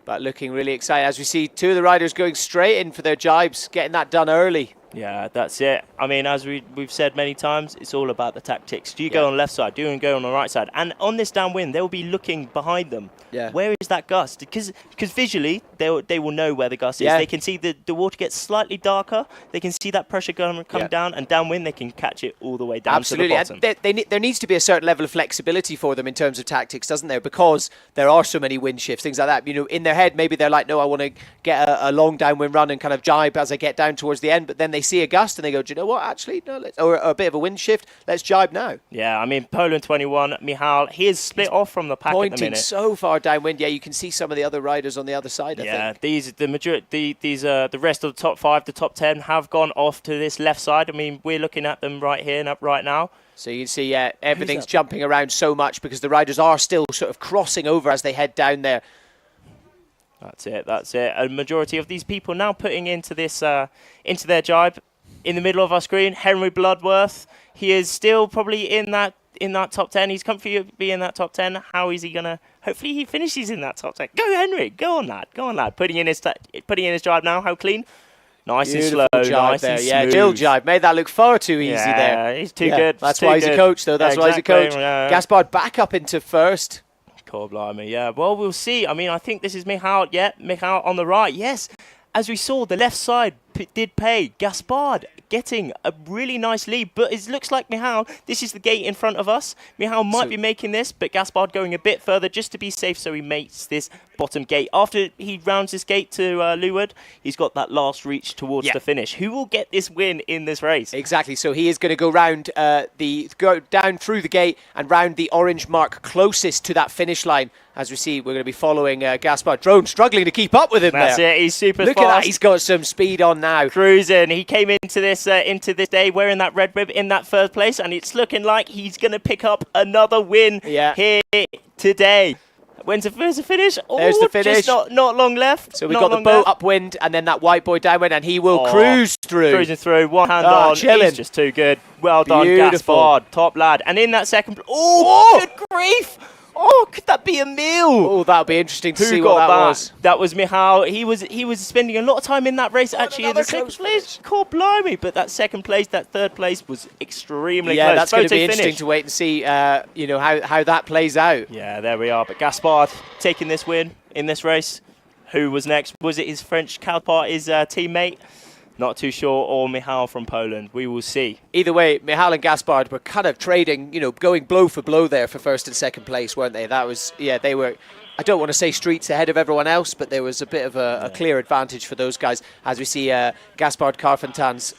Speaker 1: But looking really excited as we see two of the riders going straight in for their jibes, getting that done early.
Speaker 2: Yeah, that's it. I mean, as we've said many times, it's all about the tactics. Do you go on the left side? Do you go on the right side? And on this downwind, they'll be looking behind them.
Speaker 1: Yeah.
Speaker 2: Where is that gust? Because visually, they will know where the gust is.
Speaker 1: Yeah.
Speaker 2: They can see the water gets slightly darker. They can see that pressure come down, and downwind, they can catch it all the way down to the bottom.
Speaker 1: And there needs to be a certain level of flexibility for them in terms of tactics, doesn't there? Because there are so many wind shifts, things like that. You know, in their head, maybe they're like, no, I want to get a long downwind run and kind of jibe as I get down towards the end. But then they see a gust and they go, do you know what? Actually, no, or a bit of a wind shift. Let's jibe now.
Speaker 2: Yeah, I mean, Poland 21, Michal, he is split off from the pack at the minute.
Speaker 1: Pointing so far downwind. Yeah, you can see some of the other riders on the other side, I think.
Speaker 2: The rest of the top 5, the top 10 have gone off to this left side. I mean, we're looking at them right here and up right now.
Speaker 1: So you can see, everything's jumping around so much because the riders are still sort of crossing over as they head down there.
Speaker 2: That's it. A majority of these people now putting into this, into their jibe. In the middle of our screen, Henry Bloodworth. He is still probably in that top 10. He's comfy to be in that top 10. How is he gonna? Hopefully he finishes in that top 10. Go Henry, go on lad. Putting in his jibe now. How clean? Nice
Speaker 1: Beautiful
Speaker 2: and slow,
Speaker 1: jibe
Speaker 2: nice
Speaker 1: there.
Speaker 2: and smooth.
Speaker 1: Yeah, Jill jibe made that look far too easy there.
Speaker 2: He's too good.
Speaker 1: That's why he's a coach, though. That's why he's a coach. Gaspard back up into first.
Speaker 2: God blimey, yeah. Well, we'll see. I mean, I think this is Michal. Yeah, Michal on the right. Yes. As we saw, the left side did pay. Gaspard getting a really nice lead, but it looks like Michal, this is the gate in front of us. Michal might be making this, but Gaspard going a bit further just to be safe, so he makes this bottom gate. After he rounds this gate to leeward, he's got that last reach towards the finish. Who will get this win in this race?
Speaker 1: Exactly. So he is going to go round go down through the gate and round the orange mark closest to that finish line. As we see, we're going to be following Gaspard. Drone struggling to keep up with him.
Speaker 2: That's it. He's super fast.
Speaker 1: Look at that. He's got some speed on now.
Speaker 2: Cruising. He came into this day wearing that red rib in that third place, and it's looking like he's going to pick up another win here today. Where's the finish?
Speaker 1: There's the finish.
Speaker 2: Just not long left.
Speaker 1: So we've got the boat upwind and then that white boy downwind, and he will cruise through.
Speaker 2: Cruising through, one hand on.
Speaker 1: Chilling.
Speaker 2: He's just too good. Well done,
Speaker 1: Beautiful.
Speaker 2: Gaspard. Top lad. And in that second... good grief! Oh, could that be a meal?
Speaker 1: Oh, that'll be interesting to see what that was.
Speaker 2: That was Michal. He was spending a lot of time in that race, actually, in the second place. God blimey. But that second place, that third place was extremely close.
Speaker 1: Yeah, that's going to be interesting to wait and see, how that plays out.
Speaker 2: Yeah, there we are. But Gaspard taking this win in this race. Who was next? Was it his French counterpart, his teammate? Not too sure, or Michal from Poland. We will see.
Speaker 1: Either way, Michal and Gaspard were kind of trading, going blow for blow there for first and second place, weren't they? That was, they were, I don't want to say streets ahead of everyone else, but there was a bit of a clear advantage for those guys. As we see Gaspard Carfentans,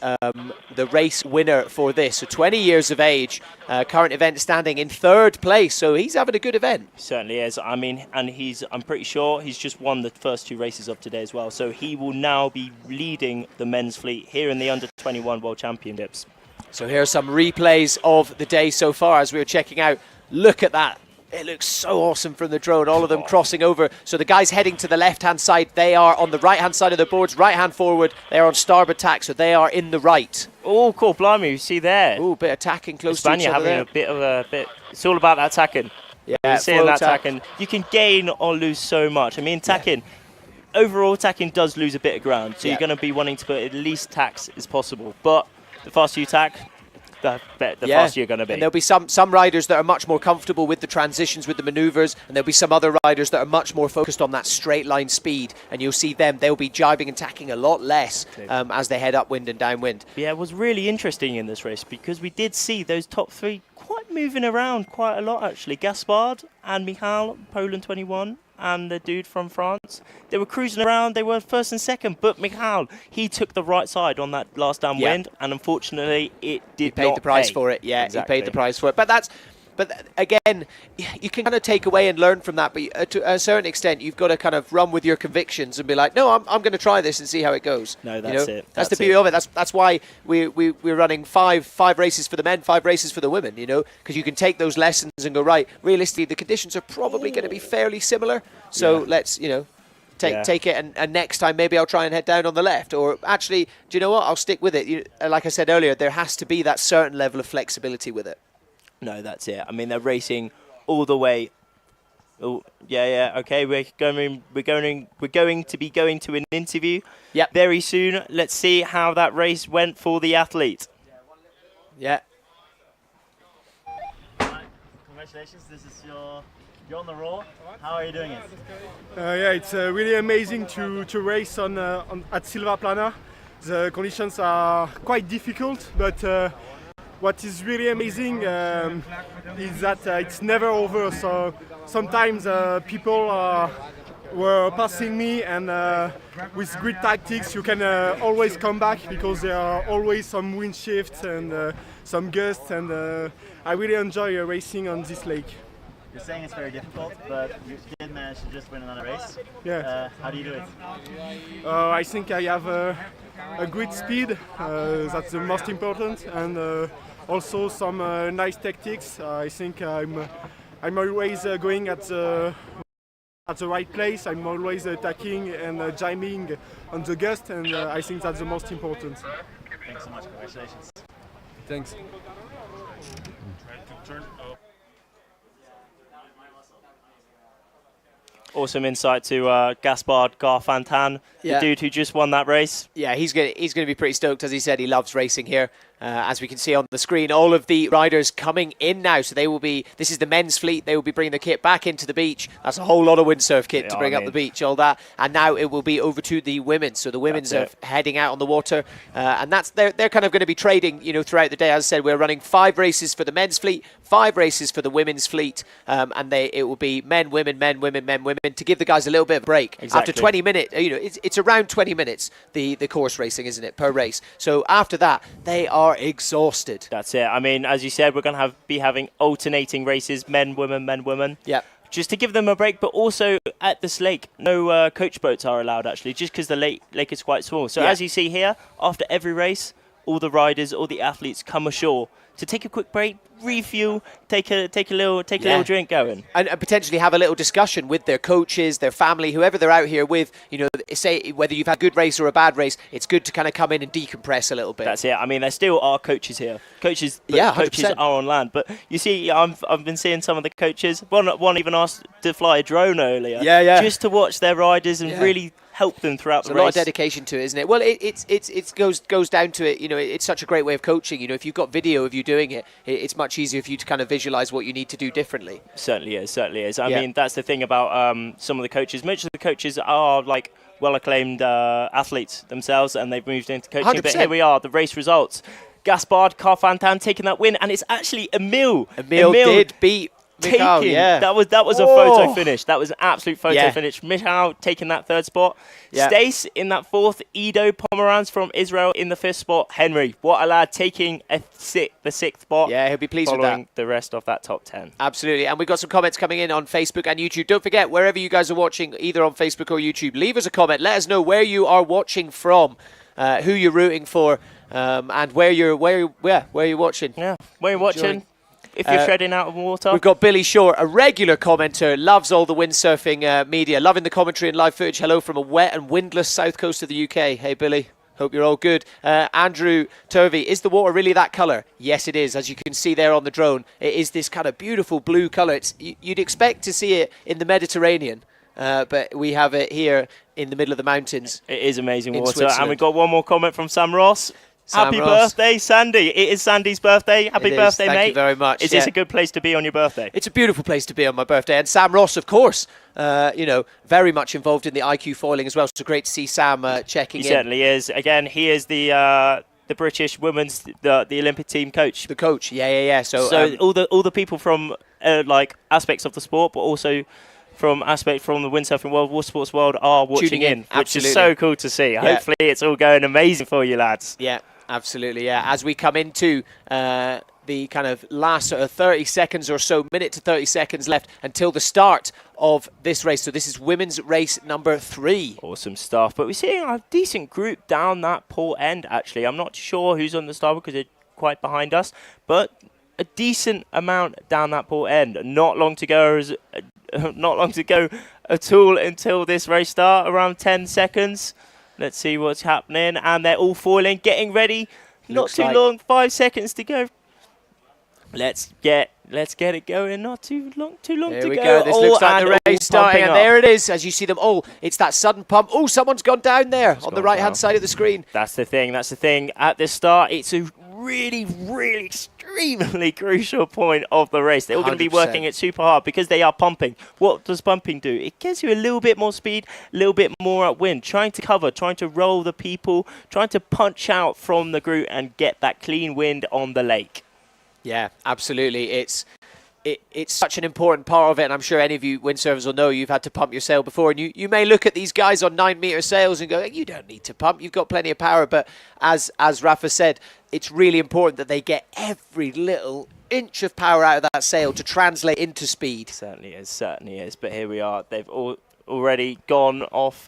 Speaker 1: the race winner for this. So 20 years of age, current event standing in third place. So he's having a good event.
Speaker 2: He certainly is. I mean, and I'm pretty sure he's just won the first 2 races of today as well. So he will now be leading the men's fleet here in the Under-21 World Championships.
Speaker 1: So here are some replays of the day so far as we were checking out. Look at that It looks so awesome from the drone, all of them crossing over. So the guys heading to the left-hand side, they are on the right-hand side of the boards, right-hand forward. They are on starboard tack, so they are in the right.
Speaker 2: Oh, cool, blimey, you see there.
Speaker 1: Oh, bit of tacking close to each
Speaker 2: Espana
Speaker 1: other
Speaker 2: having
Speaker 1: there.
Speaker 2: a bit of a bit. It's all about that tacking.
Speaker 1: Yeah,
Speaker 2: You're seeing
Speaker 1: full
Speaker 2: that
Speaker 1: tack.
Speaker 2: tacking. You can gain or lose so much. I mean, tacking. Overall, tacking does lose a bit of ground, so you're going to be wanting to put at least tacks as possible. But the faster you tack, the faster you're going to be.
Speaker 1: And there'll be some riders that are much more comfortable with the transitions, with the maneuvers, and there'll be some other riders that are much more focused on that straight line speed. And you'll see them; they'll be jibing and tacking a lot less as they head upwind and downwind.
Speaker 2: Yeah, it was really interesting in this race because we did see those top three quite moving around quite a lot actually. Gaspard and Michal, Poland 21. And the dude from France, they were cruising around. They were first and second, but Michal, he took the right side on that last downwind, and unfortunately, it did not
Speaker 1: He paid the price
Speaker 2: pay.
Speaker 1: for it. Yeah,
Speaker 2: exactly.
Speaker 1: he paid the price for it. But again, you can kind of take away and learn from that. But to a certain extent, you've got to kind of run with your convictions and be like, no, I'm going to try this and see how it goes.
Speaker 2: No, that's it.
Speaker 1: That's the beauty of it. That's why we're running five races for the men, 5 races for the women. Because you can take those lessons and go, right. Realistically, the conditions are probably going to be fairly similar. So let's take it, and next time maybe I'll try and head down on the left. Or actually, do you know what? I'll stick with it. Like I said earlier, there has to be that certain level of flexibility with it.
Speaker 2: No, that's it. I mean, they're racing all the way. Oh, yeah. Okay, we're going to be going to an interview. Very soon. Let's see how that race went for the athlete.
Speaker 1: Yeah.
Speaker 19: Congratulations. This is you're on the roll. How are you doing it?
Speaker 20: Yeah, it's really amazing to race at Silva Plana. The conditions are quite difficult, but what is really amazing is that it's never over. So sometimes people were passing me, and with great tactics you can always come back because there are always some wind shifts and some gusts, and I really enjoy racing on this lake.
Speaker 19: You're saying it's very difficult, but you did manage to just win another race.
Speaker 20: Yeah.
Speaker 19: How do you do it?
Speaker 20: I think I have a great speed. That's the most important, and also some nice tactics. I think I'm always going at the right place. I'm always attacking and jiming on the gust, and I think that's the most important.
Speaker 19: Thanks so much. Congratulations.
Speaker 20: Thanks.
Speaker 2: Awesome insight to Gaspard Garfantan, the dude who just won that race.
Speaker 1: Yeah, he's going to be pretty stoked. As he said, he loves racing here. As we can see on the screen, all of the riders coming in now. So they will be, this is the men's fleet. They will be bringing the kit back into the beach. That's a whole lot of windsurf kit to bring up the beach, all that. And now it will be over to the women. So the women's are heading out on the water. And that's they're kind of going to be trading, throughout the day. As I said, we're running 5 races for the men's fleet, 5 races for the women's fleet. And it will be men, women, men, women, men, women, to give the guys a little bit of a break.
Speaker 2: Exactly.
Speaker 1: After 20 minutes, it's around 20 minutes, the course racing, isn't it, per race. So after that, they are exhausted.
Speaker 2: That's it. I mean, as you said, we're going to be having alternating races, men, women.
Speaker 1: Yeah.
Speaker 2: Just to give them a break, but also at this lake, no coach boats are allowed, actually, just because the lake is quite small. So as you see here, after every race, all the riders, all the athletes come ashore to take a quick break, refuel, take a little drink going,
Speaker 1: and potentially have a little discussion with their coaches, their family, whoever they're out here with. Say whether you've had a good race or a bad race, it's good to kind of come in and decompress a little bit.
Speaker 2: That's it. I mean, there still are coaches here. Coaches are on land, but you see, I've been seeing some of the coaches. One even asked to fly a drone earlier.
Speaker 1: Yeah.
Speaker 2: Just to watch their riders and really help them throughout the race.
Speaker 1: There's a lot of dedication to it, isn't it? Well, it goes down to it. It's such a great way of coaching. If you've got video of you doing it, it's much easier for you to kind of visualize what you need to do differently.
Speaker 2: Certainly is. I mean, that's the thing about some of the coaches. Most of the coaches are like well-acclaimed athletes themselves, and they've moved into coaching.
Speaker 1: 100%.
Speaker 2: But here we are, the race results. Gaspard Garfantan taking that win, and it's actually Emil.
Speaker 1: Emil did beat Michal,
Speaker 2: that was a photo finish. That was an absolute photo finish. Michal taking that 3rd spot. Stace in that 4th. Ido Pomeranz from Israel in the 5th spot. Henry, what a lad, taking the 6th spot.
Speaker 1: Yeah, he'll be pleased with that.
Speaker 2: Following the rest of that top 10.
Speaker 1: Absolutely. And we've got some comments coming in on Facebook and YouTube. Don't forget, wherever you guys are watching, either on Facebook or YouTube, leave us a comment. Let us know where you are watching from, who you're rooting for, and where you're watching.
Speaker 2: Yeah, where you're watching. if you're treading out of water.
Speaker 1: We've got Billy Shore, a regular commenter, loves all the windsurfing media, loving the commentary and live footage. Hello from a wet and windless south coast of the UK. Hey, Billy. Hope you're all good. Andrew Turvey, is the water really that colour? Yes, it is. As you can see there on the drone, it is this kind of beautiful blue colour. You'd expect to see it in the Mediterranean, but we have it here in the middle of the mountains.
Speaker 2: It is amazing water. And we've got one more comment from Sam Ross. Happy birthday, Sandy. It is Sandy's birthday. Happy birthday, mate.
Speaker 1: Thank you very much.
Speaker 2: Is this a good place to be on your birthday?
Speaker 1: It's a beautiful place to be on my birthday. And Sam Ross, of course, very much involved in the iQFOiling as well. So great to see Sam checking in.
Speaker 2: He certainly is. Again, he is the British women's, the Olympic team coach.
Speaker 1: The coach, yeah.
Speaker 2: So all the people from like aspects of the sport, but also from the windsurfing world, water sports world are watching in, which is so cool to see. Yeah. Hopefully it's all going amazing for you lads.
Speaker 1: Yeah, absolutely, yeah. As we come into the kind of last sort of 30 seconds or so, minute to 30 seconds left until the start of this race. So this is women's race number 3.
Speaker 2: Awesome stuff. But we're seeing a decent group down that port end, actually. I'm not sure who's on the starboard because they're quite behind us, but a decent amount down that port end. Not long to go at all until this race start, around 10 seconds. Let's see what's happening. And they're all foiling, getting ready. Not too long, 5 seconds to go. Let's get it going. Not too long to go.
Speaker 1: Here we go. This looks like the race starting, and there it is. As you see them all, it's that sudden pump. Oh, someone's gone down there on the right-hand side of the screen.
Speaker 2: That's the thing. At the start, it's a really, really extremely crucial point of the race. They're all going to be working it super hard because they are pumping. What does pumping do? It gives you a little bit more speed, a little bit more upwind, trying to cover, trying to roll the people, trying to punch out from the group and get that clean wind on the lake.
Speaker 1: Yeah, absolutely. It's such an important part of it, and I'm sure any of you windsurfers will know you've had to pump your sail before, and you may look at these guys on 9-meter sails and go, you don't need to pump, you've got plenty of power. But as Rafa said, it's really important that they get every little inch of power out of that sail to translate into speed.
Speaker 2: Certainly is. But here we are. They've already gone off.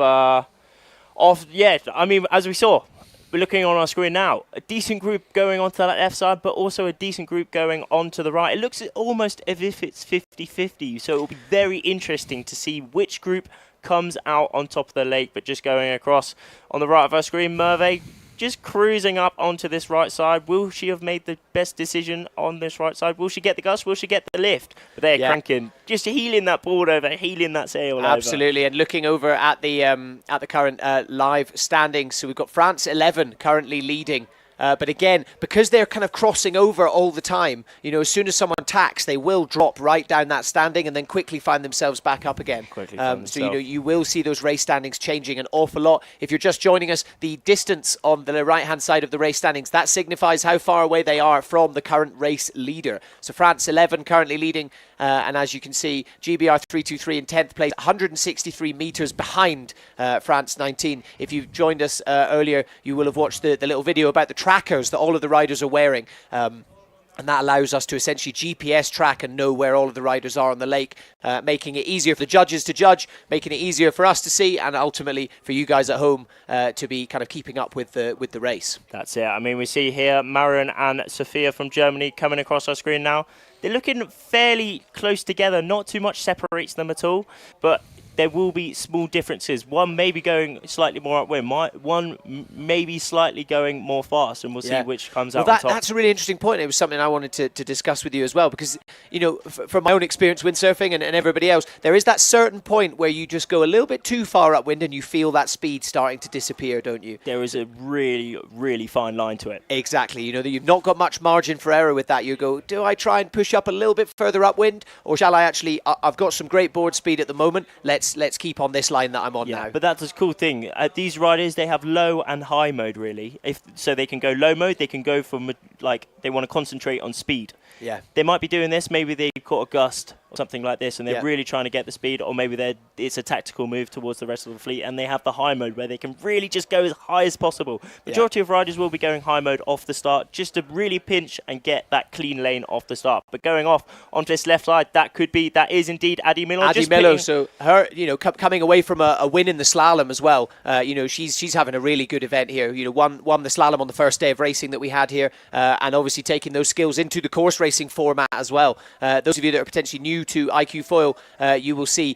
Speaker 2: Yeah, I mean, as we saw, we're looking on our screen now. A decent group going onto that left side, but also a decent group going onto the right. It looks almost as if it's 50-50, so it will be very interesting to see which group comes out on top of the lake. But just going across on the right of our screen, Merve just cruising up onto this right side. Will she have made the best decision on this right side? Will she get the gust? Will she get the lift? But they're cranking, just heeling that board over, heeling that sail over.
Speaker 1: Absolutely, and looking over at the current live standings, so we've got France 11 currently leading. But again, because they're kind of crossing over all the time, as soon as someone tacks, they will drop right down that standing and then quickly find themselves back up again. So, you will see those race standings changing an awful lot. If you're just joining us, the distance on the right-hand side of the race standings, that signifies how far away they are from the current race leader. So France 11 currently leading, and as you can see, GBR 323 in 10th place, 163 metres behind France 19. If you've joined us earlier, you will have watched the little video about the trackers that all of the riders are wearing. And that allows us to essentially GPS track and know where all of the riders are on the lake, making it easier for the judges to judge, making it easier for us to see, and ultimately for you guys at home to be kind of keeping up with the race.
Speaker 2: That's it. I mean, we see here Marion and Sophia from Germany coming across our screen now. They're looking fairly close together. Not too much separates them at all, but there will be small differences. One may be going slightly more upwind, one may be slightly going more fast, and we'll see which comes out on top.
Speaker 1: That's a really interesting point. It was something I wanted to discuss with you as well, because, from my own experience windsurfing and everybody else, there is that certain point where you just go a little bit too far upwind and you feel that speed starting to disappear, don't you?
Speaker 2: There is a really, really fine line to it.
Speaker 1: Exactly. That you've not got much margin for error with that. You go, do I try and push up a little bit further upwind, or shall I actually, I've got some great board speed at the moment, let's keep on this line that I'm on now.
Speaker 2: But that's a cool thing. These riders, they have low and high mode, really. So they can go low mode, they can go from, they want to concentrate on speed.
Speaker 1: Yeah.
Speaker 2: They might be doing this, maybe they've got a gust or something like this, and they're really trying to get the speed, or maybe it's a tactical move towards the rest of the fleet, and they have the high mode where they can really just go as high as possible. Majority of riders will be going high mode off the start just to really pinch and get that clean lane off the start. But going off onto this left side, that is indeed Adi Milo.
Speaker 1: Adi Milo, so her, coming away from a win in the slalom as well. She's having a really good event here. Won the slalom on the first day of racing that we had here, and obviously taking those skills into the course racing format as well. Those of you that are potentially new to iQFOiL, you will see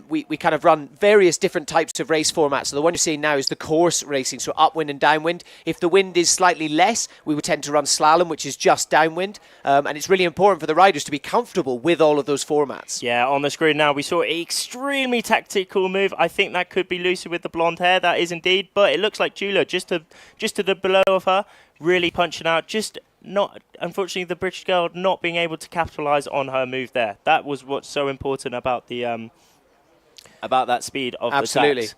Speaker 1: we kind of run various different types of race formats. So the one you're seeing now is the course racing, so upwind and downwind. If the wind is slightly less, we would tend to run slalom, which is just downwind, and it's really important for the riders to be comfortable with all of those formats.
Speaker 2: Yeah, on the screen now we saw an extremely tactical move. I think that could be Lucy with the blonde hair. That is indeed, but it looks like Julia just to the below of her, really punching out. Just not, unfortunately, the British girl not being able to capitalise on her move there. That was what's so important about the about that speed of the tacks.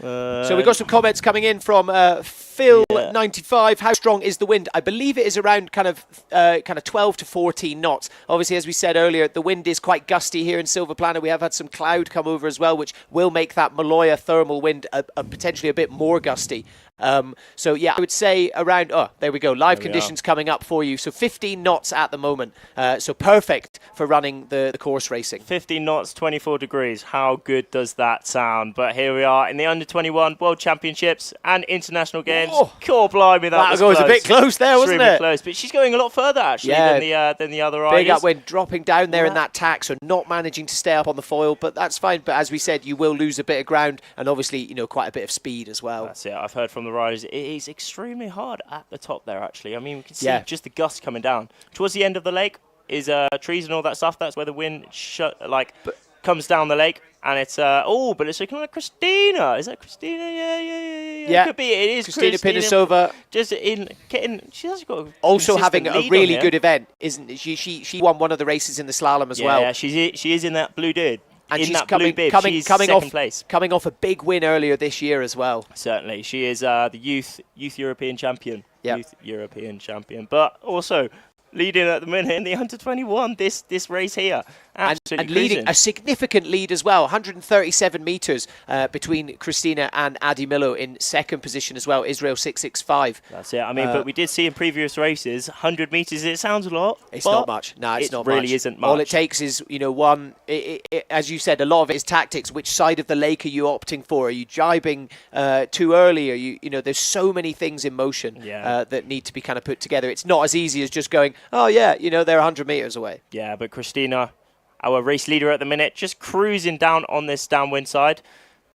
Speaker 1: So we've got some comments coming in from Phil95. How strong is the wind? I believe it is around kind of 12 to 14 knots. Obviously, as we said earlier, the wind is quite gusty here in Silvaplana. We have had some cloud come over as well, which will make that Maloja thermal wind potentially a bit more gusty. So yeah, I would say around, there we go, live conditions coming up for you. So 15 knots at the moment. So perfect for running the course racing.
Speaker 2: 15 knots, 24 degrees. How good does that sound? But here we are in the Under-21 World Championships and International Games. God blimey, that was
Speaker 1: a bit close there, wasn't it?
Speaker 2: Close, but she's going a lot further actually than the other riders.
Speaker 1: Big upwind, dropping down there in that tack, so not managing to stay up on the foil, but that's fine. But as we said, you will lose a bit of ground and obviously, quite a bit of speed as well.
Speaker 2: That's it. I've heard from the riders, it is extremely hard at the top there actually. I mean, we can see just the gusts coming down. Towards the end of the lake is trees and all that stuff. That's where the wind comes down the lake. And it's, but it's looking like Christina. Is that Christina? Yeah. It could be. It is
Speaker 1: Christina Pinisova.
Speaker 2: She has got
Speaker 1: also having a really good event, isn't she? She won one of the races in the slalom as well.
Speaker 2: Yeah, she is in that blue bib.
Speaker 1: And
Speaker 2: in
Speaker 1: she's
Speaker 2: that blue bib, she's second place.
Speaker 1: Coming off a big win earlier this year as well.
Speaker 2: Certainly. She is the youth European champion. Yep. Youth European champion. But also leading at the minute in the Under-21, this race here.
Speaker 1: And leading a significant lead as well, 137 metres between Christina and Adi Milo in second position as well, Israel 665.
Speaker 2: That's it. I mean, but we did see in previous races, 100 metres, it sounds a lot.
Speaker 1: It's not much. No, it's not much.
Speaker 2: It really isn't much.
Speaker 1: All it takes is, as you said, a lot of it is tactics. Which side of the lake are you opting for? Are you jibing too early? Are you, there's so many things in motion that need to be kind of put together. It's not as easy as just going, they're 100 metres away.
Speaker 2: Yeah, but Christina, our race leader at the minute, just cruising down on this downwind side.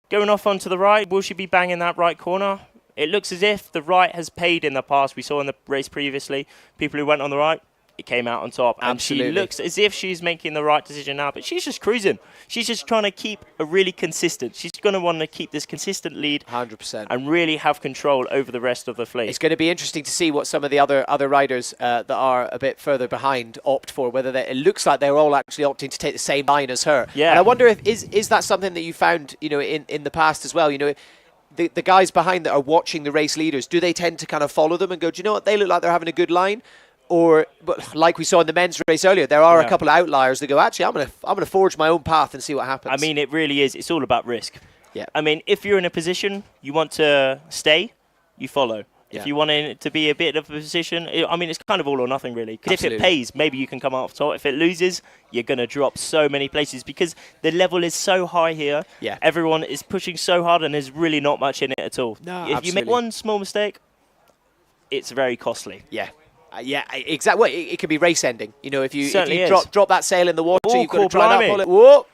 Speaker 2: Going off onto the right, will she be banging that right corner? It looks as if the right has paid in the past. We saw in the race previously, people who went on the right, it came out on top.
Speaker 1: Absolutely.
Speaker 2: And she looks as if she's making the right decision now, but she's just cruising. She's just trying to keep a really consistent. She's going to want to keep this consistent lead
Speaker 1: 100%
Speaker 2: and really have control over the rest of the fleet.
Speaker 1: It's going to be interesting to see what some of the other riders that are a bit further behind opt for, whether it looks like they're all actually opting to take the same line as her.
Speaker 2: Yeah.
Speaker 1: And I wonder if is that something that you found, in the past as well, the guys behind that are watching the race leaders, do they tend to kind of follow them and go, do you know what, they look like they're having a good line? But like we saw in the men's race earlier, there are a couple of outliers that go, actually, I'm gonna forge my own path and see what happens.
Speaker 2: I mean, it really is. It's all about risk.
Speaker 1: Yeah.
Speaker 2: I mean, if you're in a position you want to stay, you follow. If you want it to be a bit of a position, it's kind of all or nothing, really. Because if it pays, maybe you can come out top. If it loses, you're going to drop so many places because the level is so high here.
Speaker 1: Yeah.
Speaker 2: Everyone is pushing so hard and there's really not much in it at all.
Speaker 1: No,
Speaker 2: if you make one small mistake, it's very costly.
Speaker 1: Yeah. Exactly. Well, it can be race ending. If you drop that sail in the water, you've got to try and pull it. Whoa!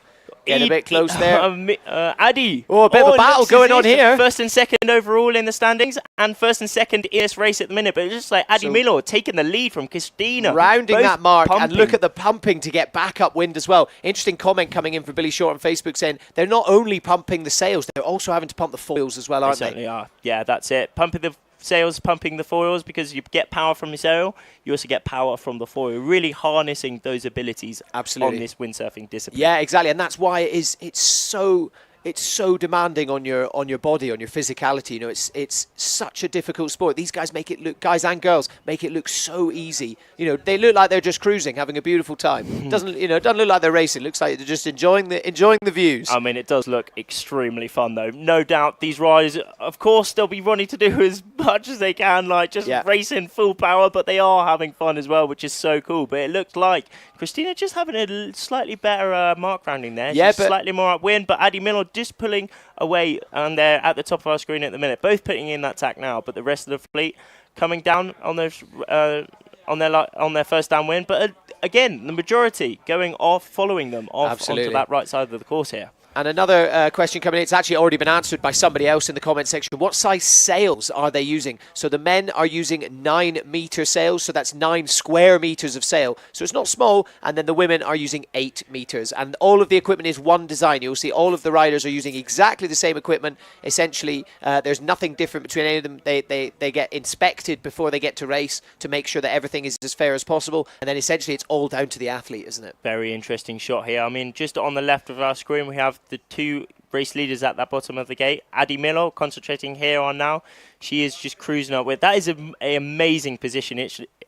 Speaker 1: Get a bit close there.
Speaker 2: Adi.
Speaker 1: A bit of a battle going on here.
Speaker 2: First and second overall in the standings and first and second in this race at the minute. But it's just like Adi Milo taking the lead from Christina.
Speaker 1: Rounding that mark and look at the pumping to get back upwind as well. Interesting comment coming in from Billy Short on Facebook saying they're not only pumping the sails, they're also having to pump the foils as well, aren't they?
Speaker 2: Certainly are. Yeah, that's it. Pumping the sails, pumping the foils, because you get power from the sail, you also get power from the foil, really harnessing those abilities on this windsurfing discipline.
Speaker 1: Yeah, exactly, and that's why it's so it's so demanding on your body, on your physicality. You know, it's such a difficult sport. These guys make it look, guys and girls make it look so easy. You know, they look like they're just cruising, having a beautiful time. Doesn't look like they're racing. It looks like they're just enjoying the views.
Speaker 2: I mean, it does look extremely fun, though. No doubt these riders, of course, they'll be wanting to do as much as they can, like just racing full power, but they are having fun as well, which is so cool. But it looks like Christina just having a slightly better mark rounding there.
Speaker 1: Yeah,
Speaker 2: she's slightly more upwind, but Adi Miller just pulling away, and they're at the top of our screen at the minute, both putting in that tack now, but the rest of the fleet coming down on their first downwind. But again, the majority going off, following them off onto that right side of the course here.
Speaker 1: And another question coming in, it's actually already been answered by somebody else in the comment section. What size sails are they using? So the men are using 9-meter sails, so that's 9 square meters of sail. So it's not small, and then the women are using 8 meters. And all of the equipment is one design. You'll see all of the riders are using exactly the same equipment. Essentially, there's nothing different between any of them. They get inspected before they get to race to make sure that everything is as fair as possible. And then essentially it's all down to the athlete, isn't it?
Speaker 2: Very interesting shot here. I mean, just on the left of our screen, we have the 2 race leaders at that bottom of the gate. Adi Miller concentrating here on now. She is just cruising up with. That is an amazing position,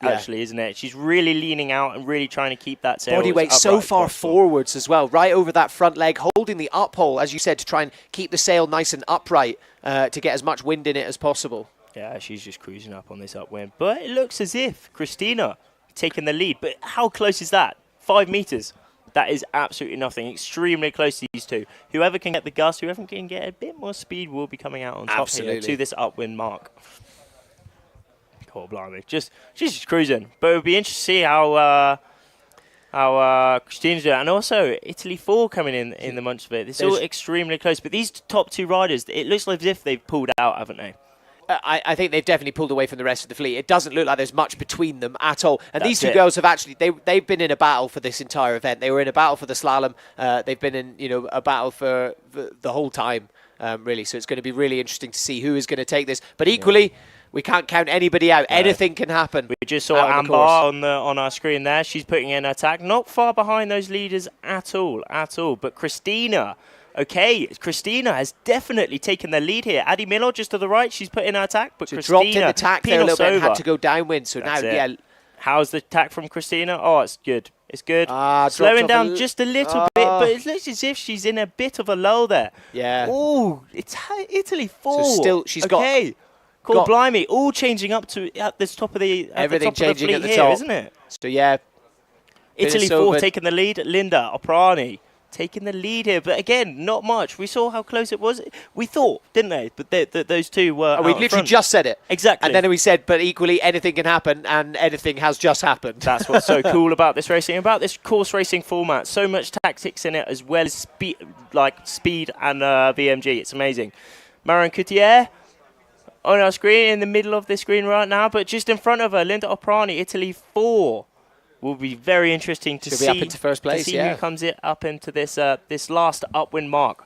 Speaker 2: actually, isn't it? She's really leaning out and really trying to keep that sail
Speaker 1: body weight so far forwards as well, right over that front leg, holding the uphole, as you said, to try and keep the sail nice and upright to get as much wind in it as possible.
Speaker 2: Yeah, she's just cruising up on this upwind. But it looks as if Christina taking the lead. But how close is that? 5 meters. That is absolutely nothing. Extremely close to these two. Whoever can get the gust, whoever can get a bit more speed will be coming out on top here to this upwind mark. Oh, blimey. She's just cruising. But it would be interesting to see how Christina's doing. And also, Italy 4 coming in the munch of it. It's all extremely close. But these top 2 riders, it looks as if they've pulled out, haven't they?
Speaker 1: I think they've definitely pulled away from the rest of the fleet. It doesn't look like there's much between them at all. And these two girls have actually, they've been in a battle for this entire event. They were in a battle for the slalom. They've been in, a battle for the whole time, really. So it's going to be really interesting to see who is going to take this. But equally, we can't count anybody out. No. Anything can happen.
Speaker 2: We just saw Amber on our screen there. She's putting in an attack. Not far behind those leaders at all. But Christina... Okay, Christina has definitely taken the lead here. Adi Miller just to the right, she's put in her attack, but Christina
Speaker 1: dropped in the tack there a little bit and had to go downwind. So now, yeah.
Speaker 2: How's the tack from Christina? Oh, it's good. It's good. Slowing down just a little bit, but it looks as if she's in a bit of a lull there.
Speaker 1: Yeah.
Speaker 2: Oh, it's Italy 4.
Speaker 1: So still, she's got...
Speaker 2: Blimey, all changing up to at the top of the
Speaker 1: everything changing at the
Speaker 2: here,
Speaker 1: top,
Speaker 2: isn't it?
Speaker 1: So yeah,
Speaker 2: Italy 4 taking the lead. Linda Oprani taking the lead here, but again, not much. We saw how close it was. We thought, didn't they? But those two were.
Speaker 1: We literally just said it.
Speaker 2: Exactly.
Speaker 1: And then we said, but equally, anything can happen, and anything has just happened.
Speaker 2: That's what's so cool about this racing, about this course racing format. So much tactics in it, as well as speed and VMG. It's amazing. Marion Coutier on our screen, in the middle of the screen right now, but just in front of her, Linda Oprani, Italy 4. Will be very interesting to see.
Speaker 1: Up into first place,
Speaker 2: who comes up into this this last upwind mark.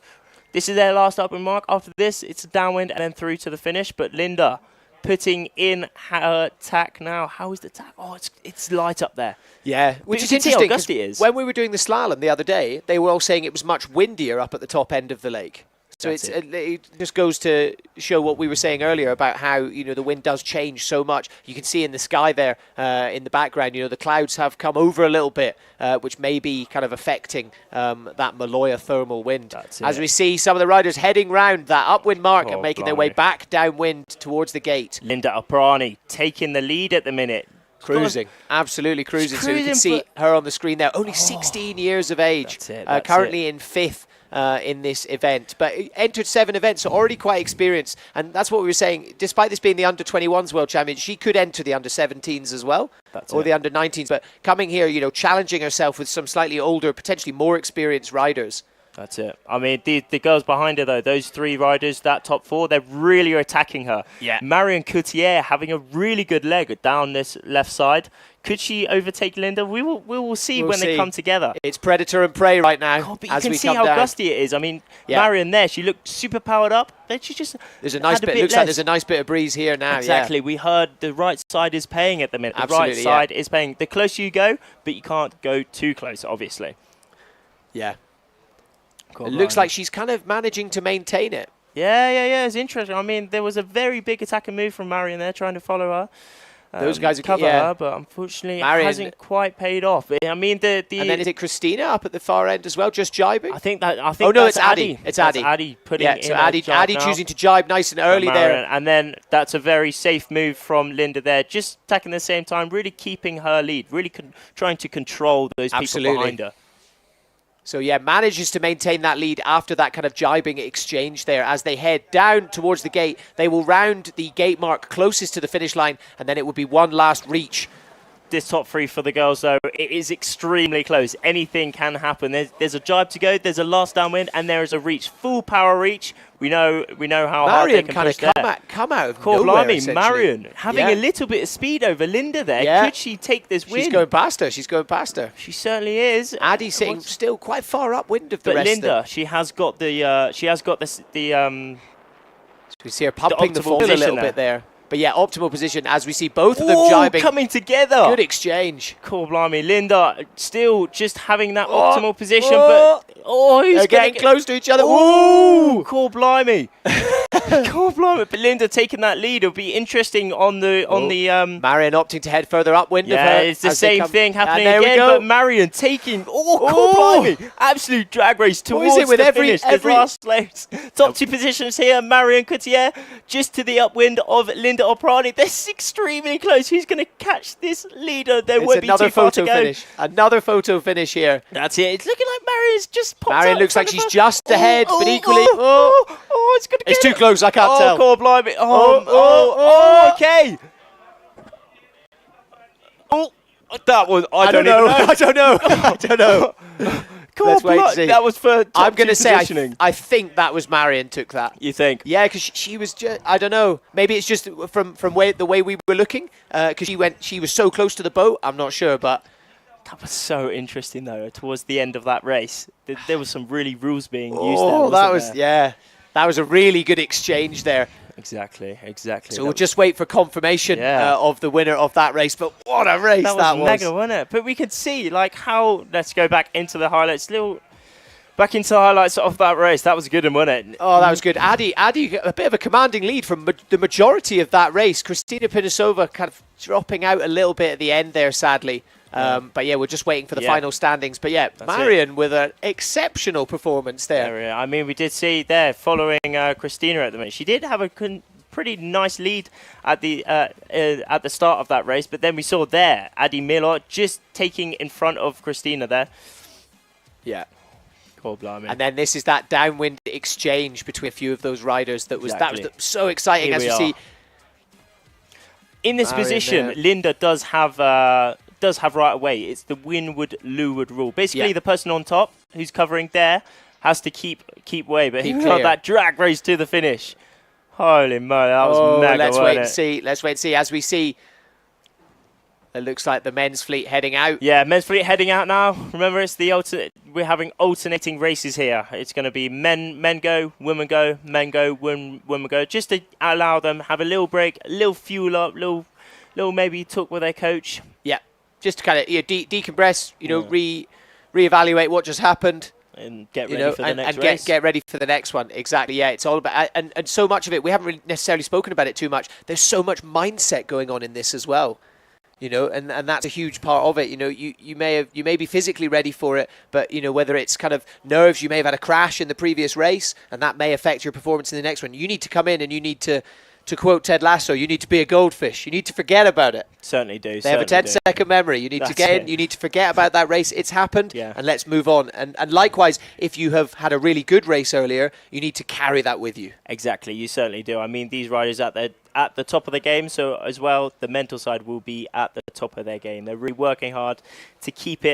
Speaker 2: This is their last upwind mark. After this, it's a downwind and then through to the finish. But Linda putting in her tack now. How is the tack? Oh, it's light up there.
Speaker 1: Yeah, which is interesting. How gusty it is. When we were doing the slalom the other day, they were all saying it was much windier up at the top end of the lake. So it just goes to show what we were saying earlier about how, the wind does change so much. You can see in the sky there in the background, the clouds have come over a little bit, which may be kind of affecting that Maloya thermal wind. As we see some of the riders heading round that upwind mark and making their way back downwind towards the gate.
Speaker 2: Linda Oprani taking the lead at the minute.
Speaker 1: Cruising, absolutely cruising. So you can see her on the screen there. Only 16 years of age, currently in 5th. In this event, but entered 7 events, so already quite experienced. And that's what we were saying. Despite this being the under-21s World Champion, she could enter the under-17s as well, the under-19s. But coming here, challenging herself with some slightly older, potentially more experienced riders.
Speaker 2: That's it. I mean, the girls behind her, though, those 3 riders, that top 4, they're really attacking her.
Speaker 1: Yeah.
Speaker 2: Marion Coutier having a really good leg down this left side. Could she overtake Linda? We will see when they come together.
Speaker 1: It's predator and prey right now.
Speaker 2: God, but you can see how gusty it is. I mean, Marion there, she looked super powered up. Then she just
Speaker 1: there's a nice bit. Looks like there's a nice bit of breeze here now.
Speaker 2: Exactly.
Speaker 1: Yeah.
Speaker 2: We heard the right side is paying at the minute. The right side is paying. The closer you go, but you can't go too close, obviously.
Speaker 1: Yeah. It looks like she's kind of managing to maintain it.
Speaker 2: Yeah, it's interesting. I mean, there was a very big attacking move from Marion there, trying to follow her.
Speaker 1: Those guys are
Speaker 2: cover her, but unfortunately it hasn't quite paid off. I mean, and
Speaker 1: then is it Christina up at the far end as well, just jibing?
Speaker 2: I think.
Speaker 1: Oh no, it's Addy. It's Addy.
Speaker 2: Addy putting in
Speaker 1: so Addy choosing to jibe nice and early there,
Speaker 2: and then that's a very safe move from Linda there, just attacking at the same time, really keeping her lead, really trying to control those people behind her.
Speaker 1: So yeah, manages to maintain that lead after that kind of jibing exchange there. As they head down towards the gate, they will round the gate mark closest to the finish line, and then it will be one last reach.
Speaker 2: This top three for the girls, though, it is extremely close. Anything can happen. There's a jibe to go, there's a last downwind, and there is a reach, full power reach. We know how hard they can push there.
Speaker 1: Come out of
Speaker 2: nowhere,
Speaker 1: blimey,
Speaker 2: Marion having a little bit of speed over Linda there.
Speaker 1: Yeah.
Speaker 2: Could she take this win?
Speaker 1: She's going past her. She's going past her.
Speaker 2: She certainly is.
Speaker 1: Addy sitting still quite far upwind of the rest.
Speaker 2: But Linda,
Speaker 1: of them.
Speaker 2: she has got the
Speaker 1: we see her pumping the foil a little there. Bit there. But yeah, optimal position as we see both of them jibing.
Speaker 2: Coming together.
Speaker 1: Good exchange.
Speaker 2: Cool, blimey. Linda still just having that optimal position, but
Speaker 1: they're getting close to each other.
Speaker 2: Ooh, cool, blimey. Cool, blimey. But Linda taking that lead. It'll be interesting on the
Speaker 1: Marion opting to head further upwind.
Speaker 2: Yeah, it's the same thing happening again. But Marion taking cool, blimey. Absolute drag race towards the finish. The last legs. Top two positions here. Marion Coutier just to the upwind of Linda Oprani. They're extremely close. Who's going to catch this leader? There won't be too far to go.
Speaker 1: Finish. Another photo finish here.
Speaker 2: That's it. It's looking like Marion's just popped
Speaker 1: Marion looks like she's just ahead, but equally...
Speaker 2: it's going to get
Speaker 1: too close, I can't tell.
Speaker 2: Oh, blimey. Okay. That was... I don't know.
Speaker 1: I don't know. Let's wait and see.
Speaker 2: That was for
Speaker 1: I'm going to say I think that was Marion took that.
Speaker 2: You think?
Speaker 1: Yeah, because she was just, I don't know. Maybe it's just from the way we were looking, because she was so close to the boat. I'm not sure, but
Speaker 2: that was so interesting though. Towards the end of that race, there was some really rules being used.
Speaker 1: That was a really good exchange there.
Speaker 2: Exactly.
Speaker 1: So we'll just wait for confirmation of the winner of that race. But what a race that was.
Speaker 2: Mega, wasn't it? But we could see like how. Let's go back into the highlights. Back into the highlights of that race. That was good, wasn't it?
Speaker 1: Oh, that was good. Addy, a bit of a commanding lead from the majority of that race. Kristina Pinisova kind of dropping out a little bit at the end there, sadly. But yeah, we're just waiting for the final standings. But yeah, Marion with an exceptional performance there.
Speaker 2: I mean, we did see there following Christina at the minute. She did have a pretty nice lead at the start of that race, but then we saw there Addy Miller just taking in front of Christina there.
Speaker 1: Yeah.
Speaker 2: Cool, blimey.
Speaker 1: And then this is that downwind exchange between a few of those riders that was so exciting.
Speaker 2: Here
Speaker 1: as we see.
Speaker 2: In this position, Linda does have right away. It's the windward-leeward rule. Basically, the person on top who's covering there has to keep way, but he got that drag race to the finish. Holy moly, that was mega.
Speaker 1: Let's wait and see. Let's wait and see. As we see, it looks like the men's fleet heading out.
Speaker 2: Yeah, men's fleet heading out now. Remember, it's the we're having alternating races here. It's going to be men go, women go, men go, women go, just to allow them have a little break, a little fuel up, little maybe talk with their coach.
Speaker 1: Yeah. Just to kind of decompress, reevaluate what just happened,
Speaker 2: and get ready for the next race.
Speaker 1: Get ready for the next one. Exactly. Yeah, it's all about and so much of it. We haven't really necessarily spoken about it too much. There's so much mindset going on in this as well, and that's a huge part of it. You may be physically ready for it, but whether it's kind of nerves, you may have had a crash in the previous race, and that may affect your performance in the next one. You need to come in and you need to quote Ted Lasso, you need to be a goldfish. You need to forget about it.
Speaker 2: Certainly do.
Speaker 1: They have a 10-second memory. You need to get in. You need to forget about that race. It's happened, and let's move on. And likewise, if you have had a really good race earlier, you need to carry that with you.
Speaker 2: Exactly. You certainly do. I mean, these riders at the top of the game, so as well, the mental side will be at the top of their game. They're really working hard to keep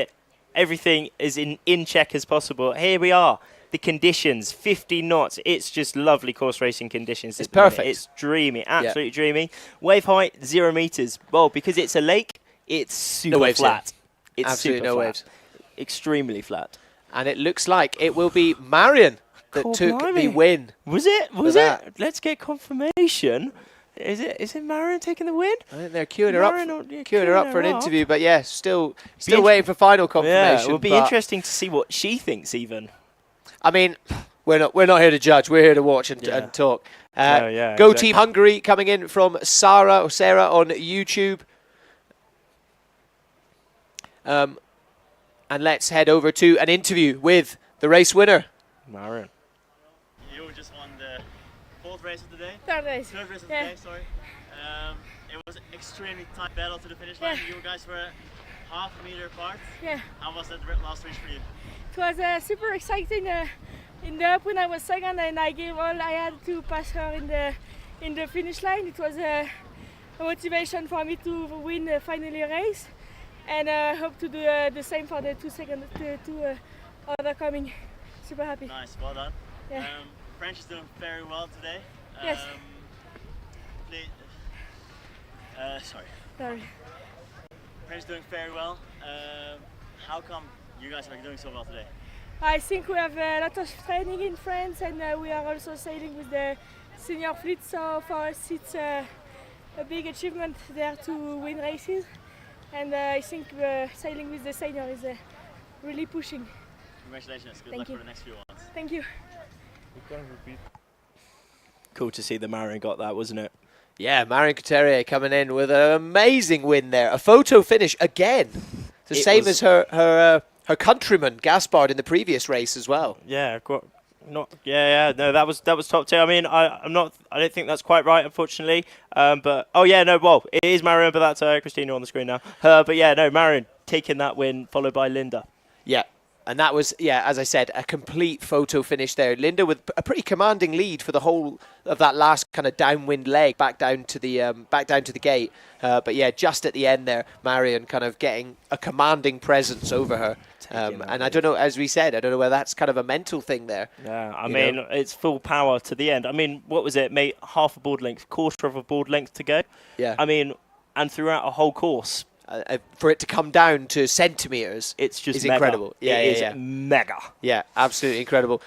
Speaker 2: everything as in check as possible. Here we are. The conditions, 50 knots. It's just lovely course racing conditions.
Speaker 1: It's perfect.
Speaker 2: It's dreamy, absolutely dreamy. Wave height, 0 meters. Well, because it's a lake, it's super flat. It's
Speaker 1: absolutely no waves.
Speaker 2: Extremely flat.
Speaker 1: And it looks like it will be Marion that took the win.
Speaker 2: Was it? Was it? Let's get confirmation. Is it Marion taking the win?
Speaker 1: I think they're queuing her up for an interview, but yeah, still waiting for final confirmation.
Speaker 2: Yeah, it will be interesting to see what she thinks even.
Speaker 1: I mean, we're not here to judge. We're here to watch and talk. Go
Speaker 2: exactly.
Speaker 1: Team Hungary coming in from Sarah on YouTube. And let's head over to an interview with the race winner.
Speaker 2: Marion.
Speaker 19: You just won the 4th race of the day?
Speaker 21: Third race.
Speaker 19: Third race of the day, sorry. It was an extremely tight battle to the finish line. You guys were half a meter apart.
Speaker 21: Yeah.
Speaker 19: How was that last race for you?
Speaker 21: It was super exciting. In the open I was second and I gave all I had to pass her in the finish line. It was a motivation for me to win finally a race, and I hope to do the same for the two other coming. Super happy.
Speaker 19: Nice, well done.
Speaker 21: Yeah.
Speaker 19: French is doing very well today.
Speaker 21: Yes.
Speaker 19: Sorry. French is doing very well. How come you guys are doing so well today?
Speaker 21: I think we have a lot of training in France, and we are also sailing with the senior fleet, so for us it's a big achievement there to win races, and I think sailing with the senior is really pushing.
Speaker 19: Congratulations, good
Speaker 21: Thank
Speaker 19: luck
Speaker 21: you.
Speaker 19: for the next few ones.
Speaker 21: Thank you.
Speaker 2: Cool to see that Marion got that, wasn't it?
Speaker 1: Yeah, Marion Couturier coming in with an amazing win there. A photo finish again. The same as her countryman Gaspard in the previous race as well.
Speaker 2: Yeah, no, that was top tier. I mean, I don't think that's quite right, unfortunately. But it is Marion, but that's Christina on the screen now. But yeah, no, Marion taking that win, followed by Linda.
Speaker 1: Yeah. And that was, as I said, a complete photo finish there. Linda with a pretty commanding lead for the whole of that last kind of downwind leg back down to the gate. But yeah, just at the end there, Marion kind of getting a commanding presence over her. And I don't know, as we said, I don't know whether that's kind of a mental thing there.
Speaker 2: Yeah, I mean, it's full power to the end. I mean, what was it, mate? Half a board length, quarter of a board length to go.
Speaker 1: Yeah.
Speaker 2: I mean, and throughout a whole course.
Speaker 1: For it to come down to centimetres,
Speaker 2: it's just
Speaker 1: incredible.
Speaker 2: Yeah, it is mega.
Speaker 1: Yeah, absolutely incredible.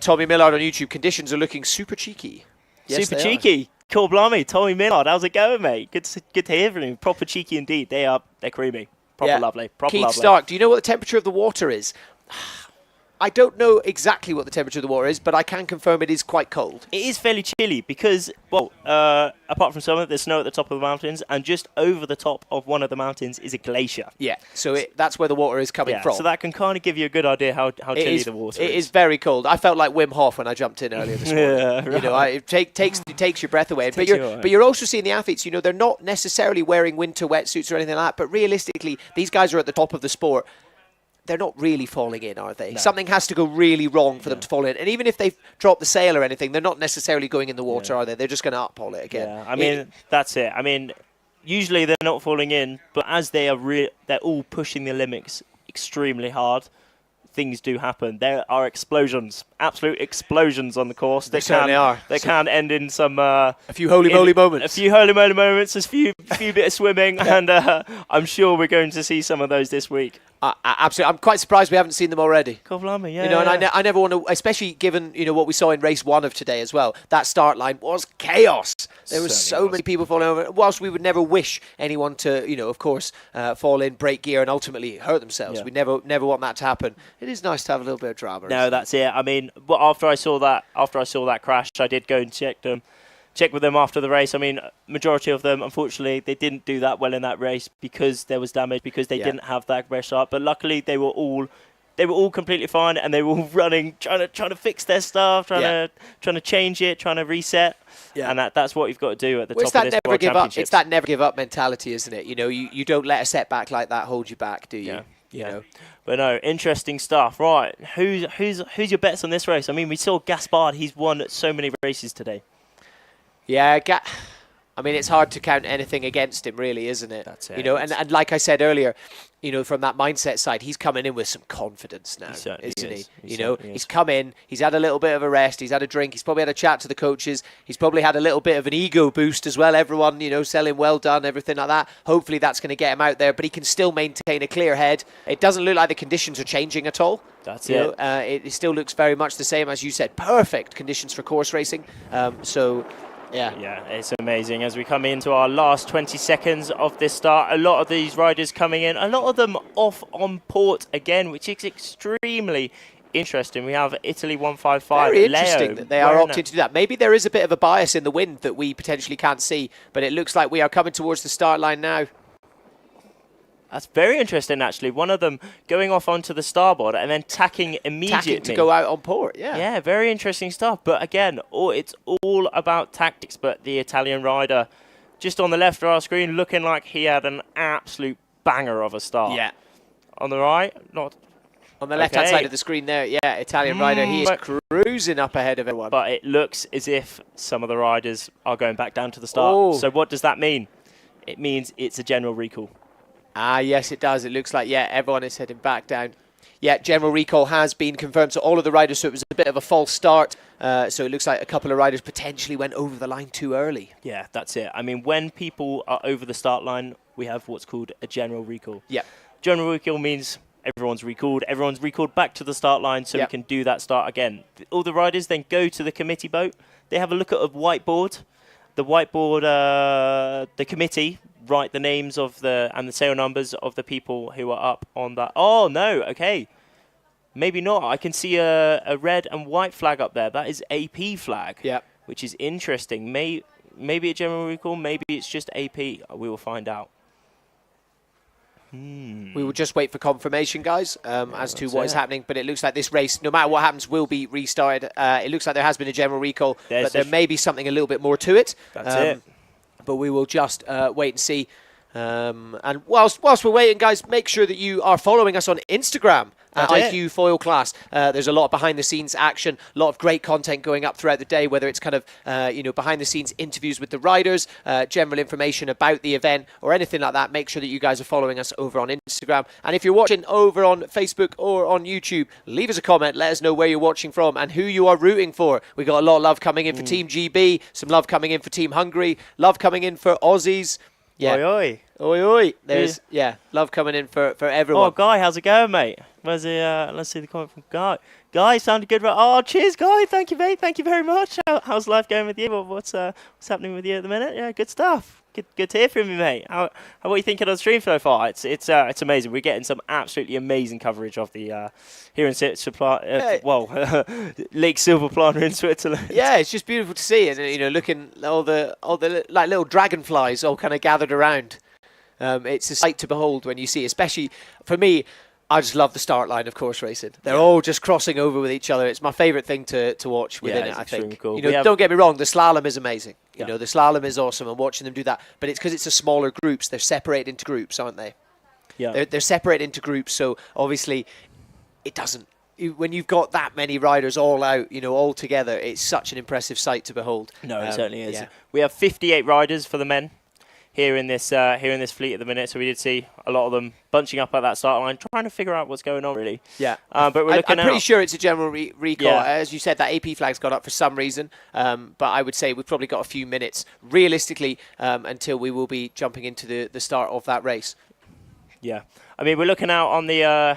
Speaker 1: Tommy Millard on YouTube. Conditions are looking super cheeky. Yes,
Speaker 2: super cheeky. Cool, blimey, Tommy Millard. How's it going, mate? Good to hear from you. Proper cheeky indeed. They're creamy. Proper lovely. Proper
Speaker 1: Keith
Speaker 2: lovely.
Speaker 1: Stark, do you know what the temperature of the water is? I don't know exactly what the temperature of the water is, but I can confirm it is quite cold.
Speaker 2: It is fairly chilly because, apart from summer, there's snow at the top of the mountains, and just over the top of one of the mountains is a glacier.
Speaker 1: Yeah, so that's where the water is coming from.
Speaker 2: So that can kind of give you a good idea how chilly the water is.
Speaker 1: It is very cold. I felt like Wim Hof when I jumped in earlier this morning.
Speaker 2: Yeah,
Speaker 1: You know, it takes your breath away. But you're also seeing the athletes, you know, they're not necessarily wearing winter wetsuits or anything like that, but realistically, these guys are at the top of the sport. They're not really falling in, are they? No. Something has to go really wrong for them to fall in. And even if they've dropped the sail or anything, they're not necessarily going in the water, are they? They're just going to up-haul it again.
Speaker 2: Yeah, I mean, that's it. I mean, usually they're not falling in, but as they're all pushing the limits extremely hard, things do happen. There are explosions, absolute explosions on the course.
Speaker 1: They certainly are.
Speaker 2: They can end in some...
Speaker 1: a few holy moly moments.
Speaker 2: A few holy moly moments, a few bit of swimming, and I'm sure we're going to see some of those this week.
Speaker 1: Absolutely. I'm quite surprised we haven't seen them already.
Speaker 2: God blimey, yeah.
Speaker 1: You know, and I never want to, especially given, you know, what we saw in race 1 of today as well. That start line was chaos. There were so many people falling over. Whilst we would never wish anyone to, you know, of course, fall in, break gear, and ultimately hurt themselves. Yeah. We never want that to happen. It is nice to have a little bit of drama.
Speaker 2: No, that's it. I mean, after I saw that crash, I did go and check with them after the race. I mean, majority of them, unfortunately, they didn't do that well in that race because there was damage, because they didn't have that fresh start. But luckily, they were all completely fine, and they were all running, trying to fix their stuff, trying to change it, trying to reset. Yeah. And that's what you've got to do at the top of this World Championships.
Speaker 1: It's that never give up mentality, isn't it? You know, you don't let a setback like that hold you back, do you?
Speaker 2: Yeah.
Speaker 1: You know.
Speaker 2: But no, interesting stuff. Right, who's your bets on this race? I mean, we saw Gaspard. He's won so many races today.
Speaker 1: Yeah, I mean, it's hard to count anything against him, really, isn't it?
Speaker 2: That's it.
Speaker 1: You know, and like I said earlier, you know, from that mindset side, he's coming in with some confidence now, isn't he? You know, he's come in, he's had a little bit of a rest, he's had a drink, he's probably had a chat to the coaches, he's probably had a little bit of an ego boost as well. Everyone, you know, selling well done, everything like that. Hopefully that's going to get him out there, but he can still maintain a clear head. It doesn't look like the conditions are changing at all.
Speaker 2: That's
Speaker 1: it. It still looks very much the same, as you said. Perfect conditions for course racing. Yeah,
Speaker 2: it's amazing. As we come into our last 20 seconds of this start, a lot of these riders coming in, a lot of them off on port again, which is extremely interesting. We have Italy 155.
Speaker 1: Very
Speaker 2: Leo
Speaker 1: interesting that they are
Speaker 2: wearing
Speaker 1: opting to do that. Maybe there is a bit of a bias in the wind that we potentially can't see, but it looks like we are coming towards the start line now.
Speaker 2: That's very interesting, actually. One of them going off onto the starboard and then tacking immediately.
Speaker 1: Tacking to go out on port, yeah.
Speaker 2: Yeah, very interesting stuff. But again, it's all about tactics. But the Italian rider, just on the left of our screen, looking like he had an absolute banger of a start.
Speaker 1: Yeah.
Speaker 2: On the right, not...
Speaker 1: On the left-hand side of the screen there, yeah, Italian rider, he is cruising up ahead of everyone.
Speaker 2: But it looks as if some of the riders are going back down to the start. So what does that mean? It means it's a general recall.
Speaker 1: Ah, yes, it does. It looks like, yeah, everyone is heading back down. Yeah, general recall has been confirmed. So all of the riders, so it was a bit of a false start. So it looks like a couple of riders potentially went over the line too early.
Speaker 2: Yeah, that's it. I mean, when people are over the start line, we have what's called a general recall.
Speaker 1: Yeah.
Speaker 2: General recall means everyone's recalled back to the start line so we can do that start again. All the riders then go to the committee boat. They have a look at a whiteboard. The whiteboard, the committee write the names of and the sail numbers of the people who are up on that. Oh, no, okay. Maybe not. I can see a red and white flag up there. That is AP flag, which is interesting. Maybe a general recall, maybe it's just AP. We will find out.
Speaker 1: We will just wait for confirmation, guys, as to what is happening. But it looks like this race, no matter what happens, will be restarted. It looks like there has been a general recall, but there may be something a little bit more to it.
Speaker 2: That's it.
Speaker 1: But we will just wait and see. And whilst we're waiting, guys, make sure that you are following us on Instagram at iQFOiL class. There's a lot of behind-the-scenes action, a lot of great content going up throughout the day, whether it's kind of, behind-the-scenes interviews with the riders, general information about the event, or anything like that. Make sure that you guys are following us over on Instagram. And if you're watching over on Facebook or on YouTube, leave us a comment. Let us know where you're watching from and who you are rooting for. We got a lot of love coming in for Team GB, some love coming in for Team Hungary, love coming in for Aussies. Yeah.
Speaker 2: Oi, oi.
Speaker 1: Oi, oi. There's, love coming in for everyone.
Speaker 2: Oh, Guy, how's it going, mate? Where's the, let's see the comment from Guy. Guy, sounded good. Oh, cheers, Guy. Thank you, mate. Thank you very much. How's life going with you? What's happening with you at the minute? Yeah, good stuff. Good to hear from you, mate. How are you thinking of the stream so far? It's amazing. We're getting some absolutely amazing coverage of the here in Lake Silvaplana in Switzerland.
Speaker 1: Yeah, it's just beautiful to see, and looking all the like little dragonflies all kind of gathered around. It's a sight to behold when you see, especially for me. I just love the start line of course racing. They're all just crossing over with each other. It's my favourite thing to watch within it, I think.
Speaker 2: Cool.
Speaker 1: Don't get me wrong, the slalom is amazing. The slalom is awesome and watching them do that. But it's because it's a smaller groups. They're separated into groups, aren't they?
Speaker 2: Yeah.
Speaker 1: They're separated into groups, so obviously it doesn't. When you've got that many riders all out, all together, it's such an impressive sight to behold.
Speaker 2: No, it certainly is. Yeah. We have 58 riders for the men here in this fleet at the minute, so we did see a lot of them bunching up at that start line, trying to figure out what's going on, really.
Speaker 1: Yeah.
Speaker 2: But we're looking
Speaker 1: I'm pretty sure it's a general recall.
Speaker 2: Yeah.
Speaker 1: As you said, that AP flag's got up for some reason, but I would say we've probably got a few minutes, realistically, until we will be jumping into the start of that race.
Speaker 2: Yeah. I mean, we're looking out on the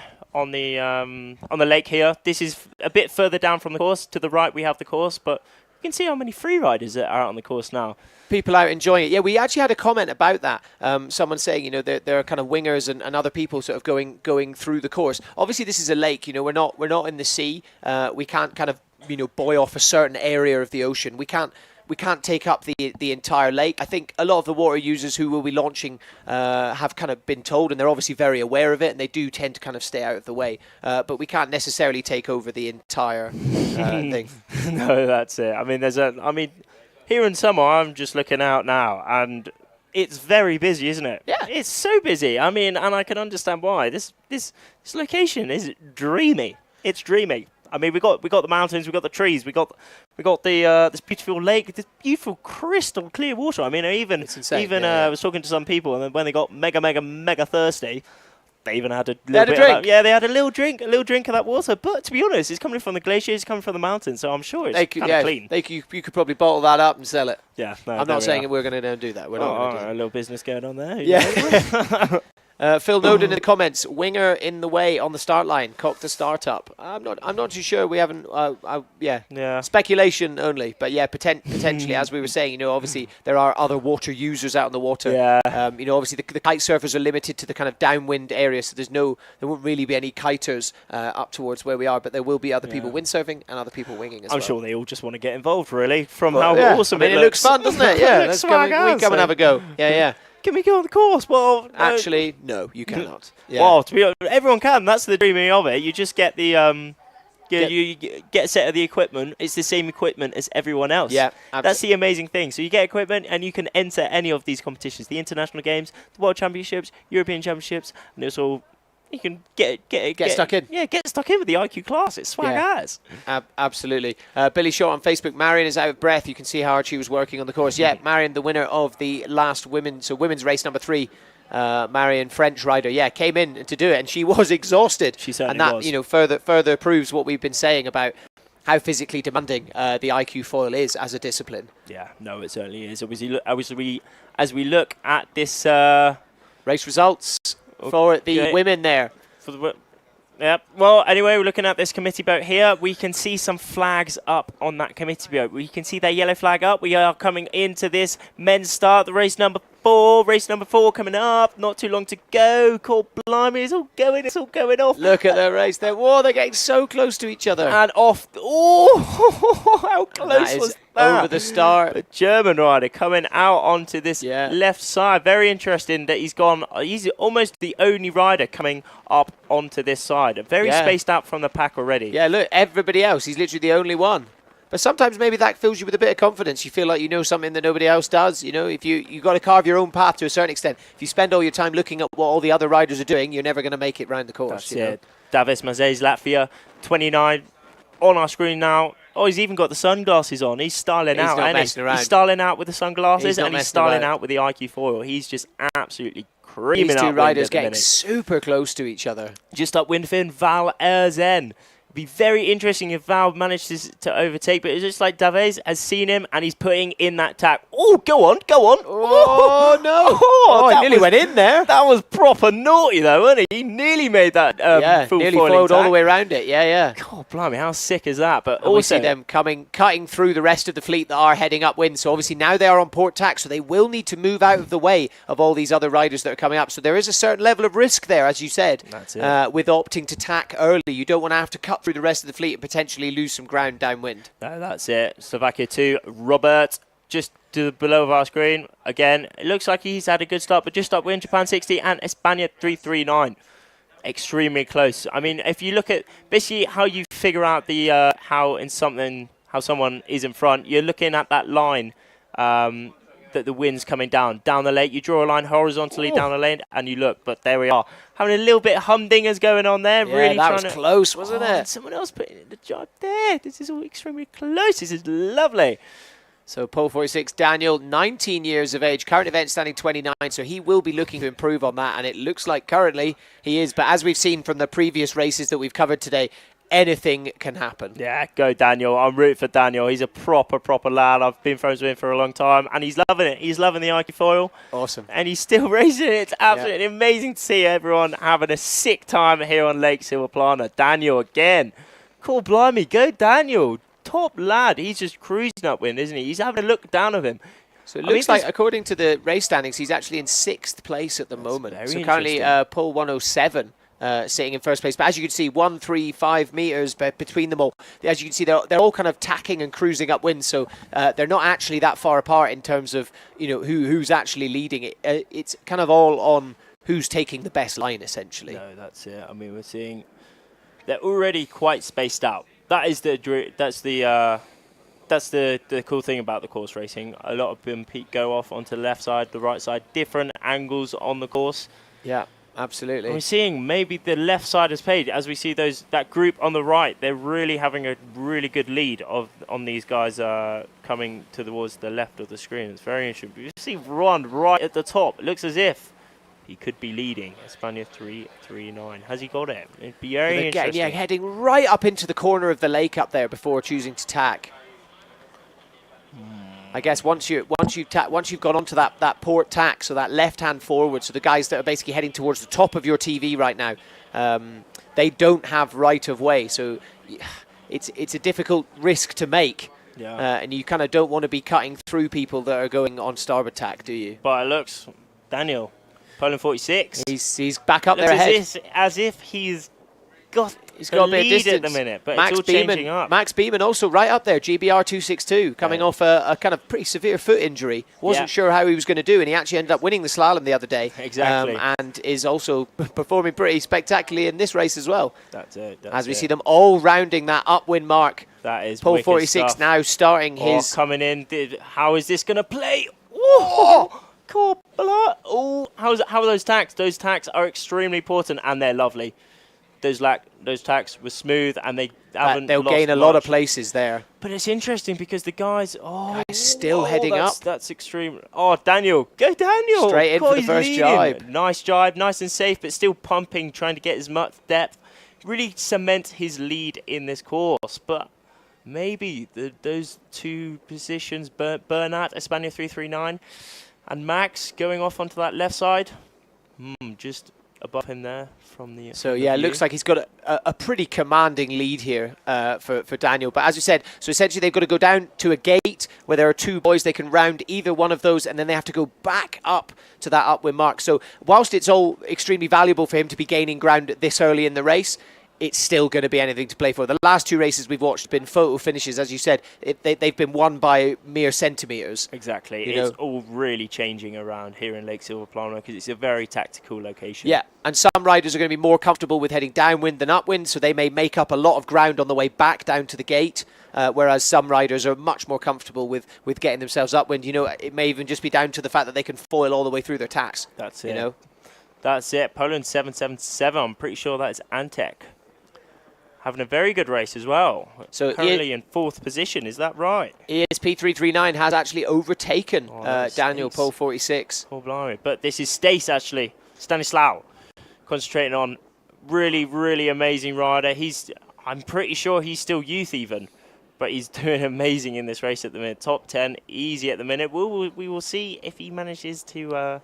Speaker 2: lake here. This is a bit further down from the course. To the right, we have the course, but you can see how many free riders are out on the course now.
Speaker 1: People out enjoying it. Yeah, we actually had a comment about that. Someone saying, there are kind of wingers and other people sort of going through the course. Obviously, this is a lake. We're not in the sea. We can't kind of buoy off a certain area of the ocean. We can't take up the entire lake. I think a lot of the water users who will be launching have kind of been told, and they're obviously very aware of it, and they do tend to kind of stay out of the way. But we can't necessarily take over the entire thing.
Speaker 2: No, that's it. I mean, here in summer, I'm just looking out now, and it's very busy, isn't it?
Speaker 1: Yeah.
Speaker 2: It's so busy. I mean, and I can understand why. This location is dreamy. It's dreamy. I mean, we got the mountains, we got the trees, we got the this beautiful lake, this beautiful crystal clear water. I mean, I was talking to some people, and then when they got mega thirsty, they even had a little drink. They had a little drink of that water. But to be honest, it's coming from the glaciers, it's coming from the mountains, so I'm sure it's kind of clean.
Speaker 1: You could probably bottle that up and sell it.
Speaker 2: Yeah,
Speaker 1: I'm not saying we're going to do that. We're not going to do that.
Speaker 2: A little business going on there.
Speaker 1: Yeah. Phil Noden in the comments, winger in the way on the start line, cock the start up. I'm not too sure. We haven't. Yeah. Speculation only, but yeah, potentially, as we were saying, you know, obviously there are other water users out in the water.
Speaker 2: Yeah.
Speaker 1: You know, obviously the kite surfers are limited to the kind of downwind area, so there won't really be any kiters up towards where we are, but there will be other people windsurfing and other people winging as well.
Speaker 2: I'm sure they all just want to get involved, really, from
Speaker 1: Well,
Speaker 2: how awesome
Speaker 1: it looks fun, doesn't it? Yeah, let's come and have a go. Yeah.
Speaker 2: Can we go on the course? Well,
Speaker 1: actually, no, you cannot. Yeah.
Speaker 2: Well, to be honest, everyone can. That's the dreaming of it. You just get the you get a set of the equipment. It's the same equipment as everyone else.
Speaker 1: Yeah,
Speaker 2: that's the amazing thing. So you get equipment, and you can enter any of these competitions: the international games, the World Championships, European Championships, and it's all. You can get
Speaker 1: stuck in.
Speaker 2: Yeah, get stuck in with the IQ class. It's swag ass.
Speaker 1: Absolutely. Billy Shaw on Facebook. Marion is out of breath. You can see how hard she was working on the course. Yeah, Marion, the winner of the last women's race number 3. Marion, French rider, came in to do it, and she was exhausted.
Speaker 2: She certainly
Speaker 1: and that,
Speaker 2: was.
Speaker 1: you know, further proves what we've been saying about how physically demanding the iQFOiL is as a discipline.
Speaker 2: Yeah, no, it certainly is. As we look at this
Speaker 1: race results for the women there.
Speaker 2: Yep. Well, anyway, we're looking at this committee boat here. We can see some flags up on that committee boat. We can see that yellow flag up. We are coming into this men's start, the race number 4. Race number 4 coming up. Not too long to go. Call blimey, it's all going off.
Speaker 1: Look at the race there. Whoa, they're getting so close to each other.
Speaker 2: And off. Oh, how close was that?
Speaker 1: Over the start.
Speaker 2: The German rider coming out onto this left side. Very interesting that he's almost the only rider coming up onto this side. Very spaced out from the pack already.
Speaker 1: Yeah, look, everybody else, he's literally the only one. But sometimes maybe that fills you with a bit of confidence. You feel like you know something that nobody else does. You know, if you got to carve your own path to a certain extent. If you spend all your time looking at what all the other riders are doing, you're never going to make it round the course.
Speaker 2: That's it. Davis Mazes, Latvia, 29 on our screen now. Oh, he's even got the sunglasses on. He's styling out.
Speaker 1: Not messing around.
Speaker 2: He's styling out with the sunglasses, and he's styling
Speaker 1: about.
Speaker 2: out with the iQFOiL. He's just absolutely creaming
Speaker 1: These
Speaker 2: up.
Speaker 1: two riders getting super close to each other.
Speaker 2: Just upwind Finn, Val Erzen. Be very interesting if Val manages to overtake, but it's just like Davies has seen him and he's putting in that tack. Oh, go on.
Speaker 1: Oh, no. Oh, he nearly went in there.
Speaker 2: That was proper naughty, though, wasn't he? He nearly made that full
Speaker 1: nearly
Speaker 2: foiling
Speaker 1: foiled all
Speaker 2: tack.
Speaker 1: the way around it. Yeah.
Speaker 2: God, blimey, how sick is that? But
Speaker 1: and
Speaker 2: also,
Speaker 1: we see them cutting through the rest of the fleet that are heading upwind. So obviously now they are on port tack, so they will need to move out of the way of all these other riders that are coming up. So there is a certain level of risk there, as you said.
Speaker 2: That's it.
Speaker 1: With opting to tack early. You don't want to have to cut through the rest of the fleet and potentially lose some ground downwind.
Speaker 2: No, that's it. Slovakia 2, Robert, just below our screen. Again, it looks like he's had a good start, but just upwind, Japan 60 and España 339. Extremely close. I mean, if you look at basically how you figure out the how someone is in front, you're looking at that line that the wind's coming down the lake. You draw a line horizontally down the lane and you look, but there we are. Having a little bit of humdingers going on there.
Speaker 1: Yeah,
Speaker 2: really
Speaker 1: that was close, wasn't it?
Speaker 2: Someone else putting in the job there. This is all extremely close. This is lovely.
Speaker 1: So pole 46, Daniel, 19 years of age, current event standing 29, so he will be looking to improve on that, and it looks like currently he is, but as we've seen from the previous races that we've covered today, anything can happen.
Speaker 2: Yeah, go Daniel. I'm rooting for Daniel. He's a proper lad. I've been friends with him for a long time, and he's loving it. He's loving the iQFOiL.
Speaker 1: Awesome.
Speaker 2: And he's still racing it. It's absolutely amazing to see everyone having a sick time here on Lake Silvaplana. Daniel again. Cool, blimey. Go Daniel. Top lad. He's just cruising upwind, isn't he? He's having a look down of him.
Speaker 1: So it looks like, according to the race standings, he's actually in 6th place at the moment. So currently pole 107. Sitting in first place, but as you can see, 135 meters between them all. As you can see, they're all kind of tacking and cruising upwind, so they're not actually that far apart in terms of who's actually leading it. It's kind of all on who's taking the best line, essentially.
Speaker 2: No, that's it. I mean, we're seeing they're already quite spaced out. That's the cool thing about the course racing. A lot of them go off onto the left side, the right side, different angles on the course.
Speaker 1: Yeah. Absolutely.
Speaker 2: And we're seeing maybe the left side has paid as we see that group on the right. They're really having a really good lead on these guys coming towards the left of the screen. It's very interesting. You see Ron right at the top. It looks as if he could be leading. España 339. Has he got it? It'd be very interesting.
Speaker 1: Yeah, heading right up into the corner of the lake up there before choosing to tack. I guess once you've gone onto that port tack, so that left hand forward, so the guys that are basically heading towards the top of your TV right now, they don't have right of way, so it's a difficult risk to make.
Speaker 2: Yeah.
Speaker 1: And you kind of don't want to be cutting through people that are going on starboard tack, do you?
Speaker 2: But it looks, Daniel, Poland 46.
Speaker 1: He's back up there ahead.
Speaker 2: As if he's got
Speaker 1: a bit of
Speaker 2: lead
Speaker 1: distance
Speaker 2: at the minute, but
Speaker 1: Max
Speaker 2: it's all changing up.
Speaker 1: Max Beeman also right up there, GBR 262, coming off a kind of pretty severe foot injury. Wasn't sure how he was going to do, and he actually ended up winning the slalom the other day.
Speaker 2: Exactly.
Speaker 1: And is also performing pretty spectacularly in this race as well.
Speaker 2: That's it.
Speaker 1: As we see them all rounding that upwind mark.
Speaker 2: That is
Speaker 1: Pole
Speaker 2: wicked
Speaker 1: 46
Speaker 2: stuff.
Speaker 1: now starting his...
Speaker 2: coming in. How is this going to play? Oh, oh, how are those tacks? Those tacks are extremely important, and they're lovely. Those tacks were smooth, and they haven't
Speaker 1: they'll
Speaker 2: lost
Speaker 1: gain a lot of places there.
Speaker 2: But it's interesting because the guys...
Speaker 1: still heading up.
Speaker 2: That's extreme. Oh, Daniel. Go, Daniel.
Speaker 1: Straight in for the
Speaker 2: he's
Speaker 1: first
Speaker 2: leading.
Speaker 1: jibe.
Speaker 2: Nice jibe, nice and safe, but still pumping, trying to get as much depth. Really cement his lead in this course, but... Maybe those two positions, Bernat, Espana 339, and Max going off onto that left side, just above him there from the.
Speaker 1: So yeah, it looks like he's got a pretty commanding lead here for Daniel. But as you said, so essentially they've got to go down to a gate where there are two boys. They can round either one of those, and then they have to go back up to that upwind mark. So whilst it's all extremely valuable for him to be gaining ground this early in the race, it's still going to be anything to play for. The last two races we've watched have been photo finishes, as you said. They've been won by mere centimetres.
Speaker 2: Exactly. It's all really changing around here in Lake Silvaplana because it's a very tactical location.
Speaker 1: Yeah, and some riders are going to be more comfortable with heading downwind than upwind, so they may make up a lot of ground on the way back down to the gate, whereas some riders are much more comfortable with getting themselves upwind. You know, it may even just be down to the fact that they can foil all the way through their tacks.
Speaker 2: That's it.
Speaker 1: You know?
Speaker 2: That's it. Poland 777. I'm pretty sure that is Antec. Having a very good race as well.
Speaker 1: So
Speaker 2: currently in 4th position, is that right?
Speaker 1: ESP 339 has actually overtaken Daniel
Speaker 2: Stace.
Speaker 1: Pole 46.
Speaker 2: Oh, blimey. But this is Stace, actually. Stanislaw. Concentrating on really, really amazing rider. I'm pretty sure he's still youth even. But he's doing amazing in this race at the minute. Top 10, easy at the minute. We will see if he manages to...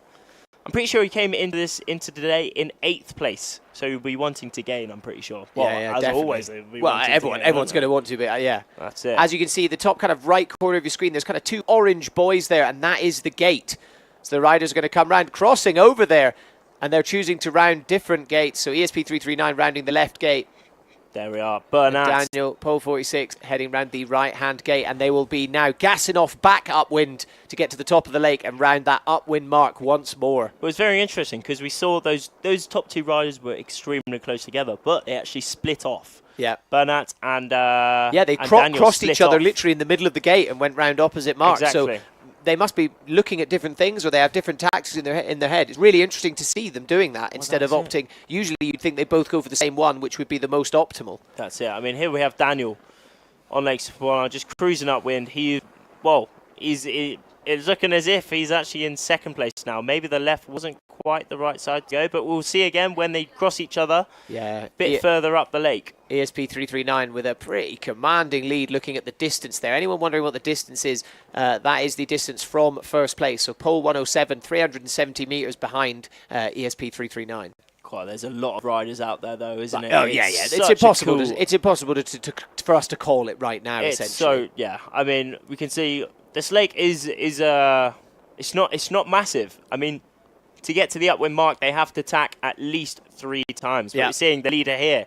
Speaker 2: I'm pretty sure he came into today in 8th place, so he'll be wanting to gain. I'm pretty sure. Well,
Speaker 1: yeah,
Speaker 2: as
Speaker 1: definitely.
Speaker 2: always,
Speaker 1: everyone's going to want to, but yeah,
Speaker 2: that's it.
Speaker 1: As you can see, the top kind of right corner of your screen, there's kind of two orange buoys there, and that is the gate. So the riders are going to come round, crossing over there, and they're choosing to round different gates. So ESP 339 rounding the left gate.
Speaker 2: There we are. Bernat.
Speaker 1: Daniel, Pole 46, heading round the right-hand gate, and they will be now gassing off back upwind to get to the top of the lake and round that upwind mark once more.
Speaker 2: It was very interesting because we saw those top two riders were extremely close together, but they actually split off.
Speaker 1: Yeah.
Speaker 2: Bernat and
Speaker 1: they crossed each other literally in the middle of the gate and went round opposite marks.
Speaker 2: Exactly.
Speaker 1: So they must be looking at different things, or they have different tactics in their head. It's really interesting to see them doing that instead of opting. Usually you'd think they both go for the same one, which would be the most optimal.
Speaker 2: That's it. I mean, here we have Daniel on Lake Silvaplana just cruising upwind. It's looking as if he's actually in 2nd place now. Maybe the left wasn't quite the right side to go, but we'll see again when they cross each other.
Speaker 1: Yeah,
Speaker 2: a bit further up the lake.
Speaker 1: ESP 339 with a pretty commanding lead looking at the distance there. Anyone wondering what the distance is, that is the distance from 1st place. So pole 107, 370 metres behind ESP 339.
Speaker 2: God, there's a lot of riders out there though, isn't it?
Speaker 1: Oh, yeah. It's impossible. It's impossible for us to call it right now, essentially.
Speaker 2: So, yeah, I mean, we can see this lake is it's not massive. I mean, to get to the upwind mark, they have to tack at least 3 times. But we're seeing the leader here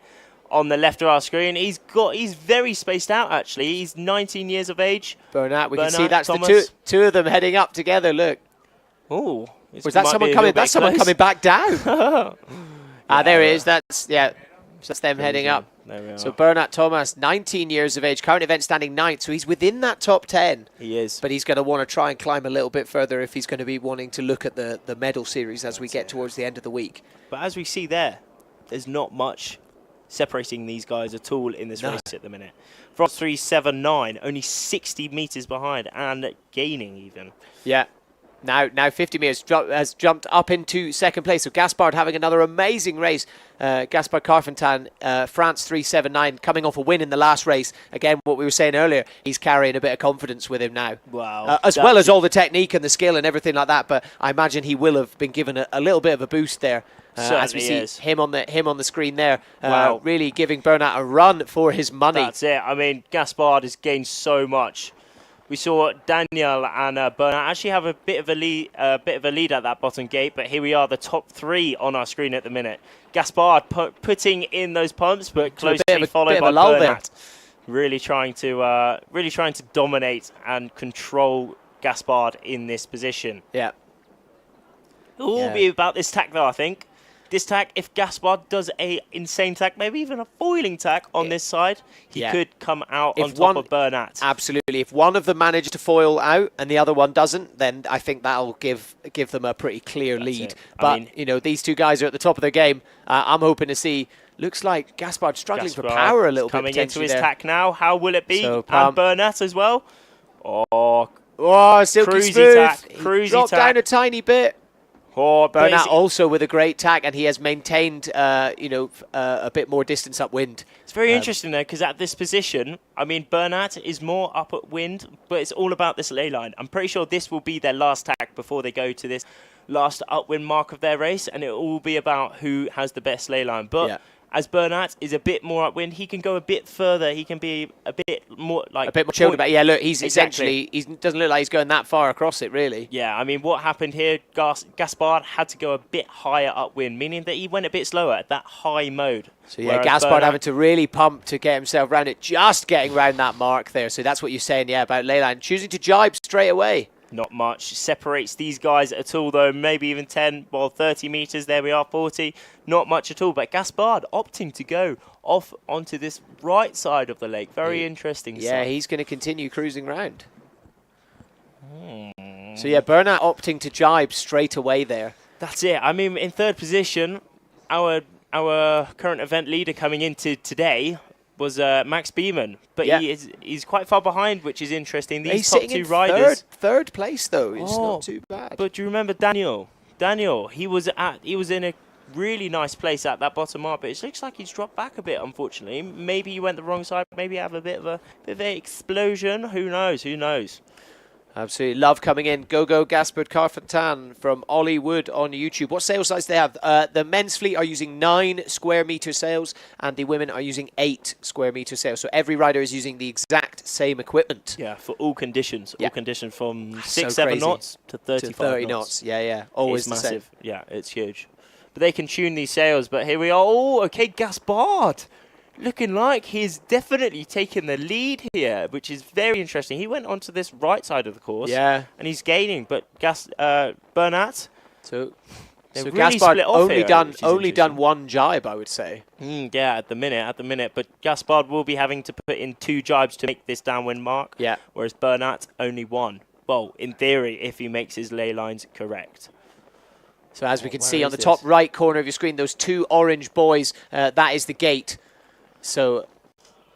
Speaker 2: on the left of our screen. He's very spaced out, actually. He's 19 years of age.
Speaker 1: Bernat, we can see that's Thomas. The two of them heading up together, look.
Speaker 2: Oh.
Speaker 1: Was that someone coming? That's someone coming back down. There it is. That's them heading up.
Speaker 2: There we are.
Speaker 1: So Bernat Thomas, 19 years of age, current event standing 9th, so he's within that top 10.
Speaker 2: He is.
Speaker 1: But he's going to want to try and climb a little bit further if he's going to be wanting to look at the medal series as we get towards the end of the week.
Speaker 2: But as we see there's not much separating these guys at all in this race at the minute. Frost 379, only 60 metres behind and gaining even.
Speaker 1: Yeah. Now 50 meters has jumped up into second place. So Gaspard having another amazing race. Gaspard Carfentan, France 379, coming off a win in the last race. Again, what we were saying earlier, he's carrying a bit of confidence with him now.
Speaker 2: Wow.
Speaker 1: As well as all the technique and the skill and everything like that. But I imagine he will have been given a little bit of a boost there. As we see him on the screen there.
Speaker 2: Wow.
Speaker 1: Really giving Bernat a run for his money.
Speaker 2: That's it. I mean, Gaspard has gained so much. We saw Daniel and Bernat actually have a bit of a lead at that bottom gate, but here we are, the top 3 on our screen at the minute. Gaspard putting in those pumps, but closely followed by Bernat. Really trying to dominate and control Gaspard in this position.
Speaker 1: Yeah.
Speaker 2: It will be about this tack though, I think. This tack, if Gaspard does a insane tack, maybe even a foiling tack on this side, he could come out on top of Bernat.
Speaker 1: Absolutely. If one of them manages to foil out and the other one doesn't, then I think that'll give them a pretty clear lead. But, you know, these two guys are at the top of their game. I'm hoping to see... Looks like Gaspard struggling for power a little bit.
Speaker 2: Coming into his tack now. How will it be?
Speaker 1: So,
Speaker 2: and Bernat as well.
Speaker 1: Oh, silky
Speaker 2: cruisy
Speaker 1: smooth.
Speaker 2: tack.
Speaker 1: He dropped down a tiny bit.
Speaker 2: Oh,
Speaker 1: Bernat also with a great tack, and he has maintained, a bit more distance upwind.
Speaker 2: It's very interesting, though, because at this position, I mean, Bernat is more up at wind, but it's all about this ley line. I'm pretty sure this will be their last tack before they go to this last upwind mark of their race, and it will all be about who has the best ley line. But as Bernat is a bit more upwind, he can go a bit further. He can be a bit more like...
Speaker 1: A bit more chilled about it. Yeah, look, he's essentially... He doesn't look like he's going that far across it, really.
Speaker 2: Yeah, I mean, what happened here, Gaspard had to go a bit higher upwind, meaning that he went a bit slower at that high mode.
Speaker 1: So, yeah, Gaspard having to really pump to get himself around it, just getting around that mark there. So that's what you're saying, yeah, about ley line. Choosing to jibe straight away.
Speaker 2: Not much separates these guys at all, though. Maybe even 10, well, 30 meters. There we are, 40. Not much at all. But Gaspard opting to go off onto this right side of the lake. Very interesting.
Speaker 1: Yeah, he's going to continue cruising round. So, yeah, Bernat opting to jibe straight away there.
Speaker 2: That's it. I mean, in third position, our current event leader coming into today was Max Beeman, but he's quite far behind, which is interesting. These top two riders,
Speaker 1: third place though, it's not too bad.
Speaker 2: But do you remember Daniel? He was in a really nice place at that bottom mark, but it looks like he's dropped back a bit, unfortunately. Maybe he went the wrong side. Maybe have a bit of an explosion. Who knows? Who knows?
Speaker 1: Absolutely. Love coming in. Go Gaspard Carfentan from Ollie Wood on YouTube. What sail size they have? The men's fleet are using 9 square meter sails and the women are using 8 square meter sails. So every rider is using the exact same equipment.
Speaker 2: Yeah, for all conditions. All conditions from 6,
Speaker 1: so
Speaker 2: 7
Speaker 1: crazy.
Speaker 2: knots to 35
Speaker 1: 30 knots. Yeah. Always
Speaker 2: it's
Speaker 1: the
Speaker 2: massive.
Speaker 1: same.
Speaker 2: Yeah, it's huge. But they can tune these sails. But here we are. Oh, okay, Gaspard. Looking like he's definitely taken the lead here, which is very interesting. He went onto this right side of the course, and he's gaining. But Bernat,
Speaker 1: so
Speaker 2: really
Speaker 1: Gaspard
Speaker 2: only
Speaker 1: done one jibe, I would say.
Speaker 2: Yeah, at the minute. But Gaspard will be having to put in 2 jibes to make this downwind mark.
Speaker 1: Yeah.
Speaker 2: Whereas Bernat only 1. Well, in theory, if he makes his ley lines correct.
Speaker 1: So as we can see on the top right corner of your screen, those 2 orange buoys, that is the gate. So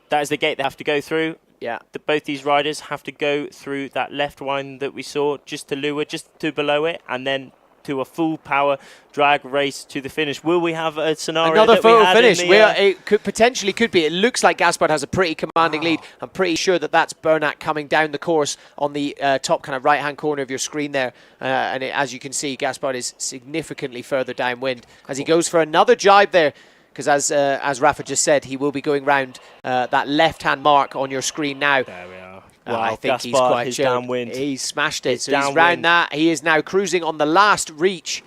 Speaker 2: that is the gate they have to go through.
Speaker 1: Yeah.
Speaker 2: Both these riders have to go through that left one that we saw just to leeward, just to below it, and then to a full power drag race to the finish. Will we have a scenario
Speaker 1: another
Speaker 2: that
Speaker 1: photo
Speaker 2: we had
Speaker 1: finish?
Speaker 2: In the,
Speaker 1: it could potentially be. It looks like Gaspard has a pretty commanding lead. I'm pretty sure that's Bernat coming down the course on the top kind of right-hand corner of your screen there. As you can see, Gaspard is significantly further downwind as he goes for another jibe there. Because as Rafa just said, he will be going round that left-hand mark on your screen now.
Speaker 2: There we are.
Speaker 1: Wow, I think he's quite
Speaker 2: downwind.
Speaker 1: He's smashed it. So he's round that. He is now cruising on the last reach,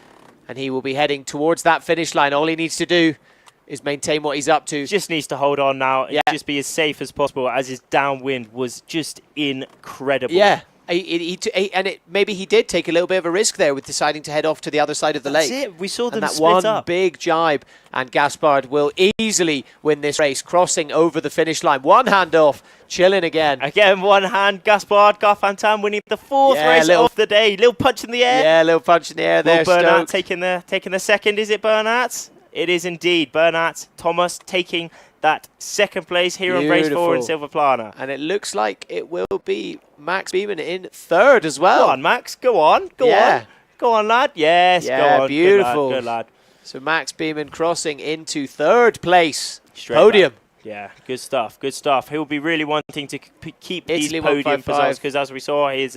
Speaker 1: and he will be heading towards that finish line. All he needs to do is maintain what he's up to.
Speaker 2: Just needs to hold on now and just be as safe as possible, as his downwind was just incredible.
Speaker 1: Yeah. Maybe he did take a little bit of a risk there with deciding to head off to the other side of the lake.
Speaker 2: That's it. We saw them
Speaker 1: that
Speaker 2: split
Speaker 1: one
Speaker 2: up.
Speaker 1: Big jibe, and Gaspard will easily win this race, crossing over the finish line. One hand off, chilling again.
Speaker 2: Again, one hand. Gaspard Carfentan winning the 4th race of the day. Little punch in the air.
Speaker 1: Yeah, little punch in the air there.
Speaker 2: Bernat taking the second. Is it Bernat? It is indeed Bernat. Thomas taking that second place here on race 4 in Silverplana.
Speaker 1: And it looks like it will be Max Beeman in third as well.
Speaker 2: Go on, Max. Go on. Go on. Go on, lad. Yes,
Speaker 1: yeah,
Speaker 2: go on.
Speaker 1: Beautiful.
Speaker 2: Good lad.
Speaker 1: So Max Beeman crossing into third place.
Speaker 2: Straight
Speaker 1: podium.
Speaker 2: Back. Yeah, good stuff. Good stuff. He'll be really wanting to keep
Speaker 1: Italy
Speaker 2: these podium
Speaker 1: 155.
Speaker 2: results because, as we saw, he's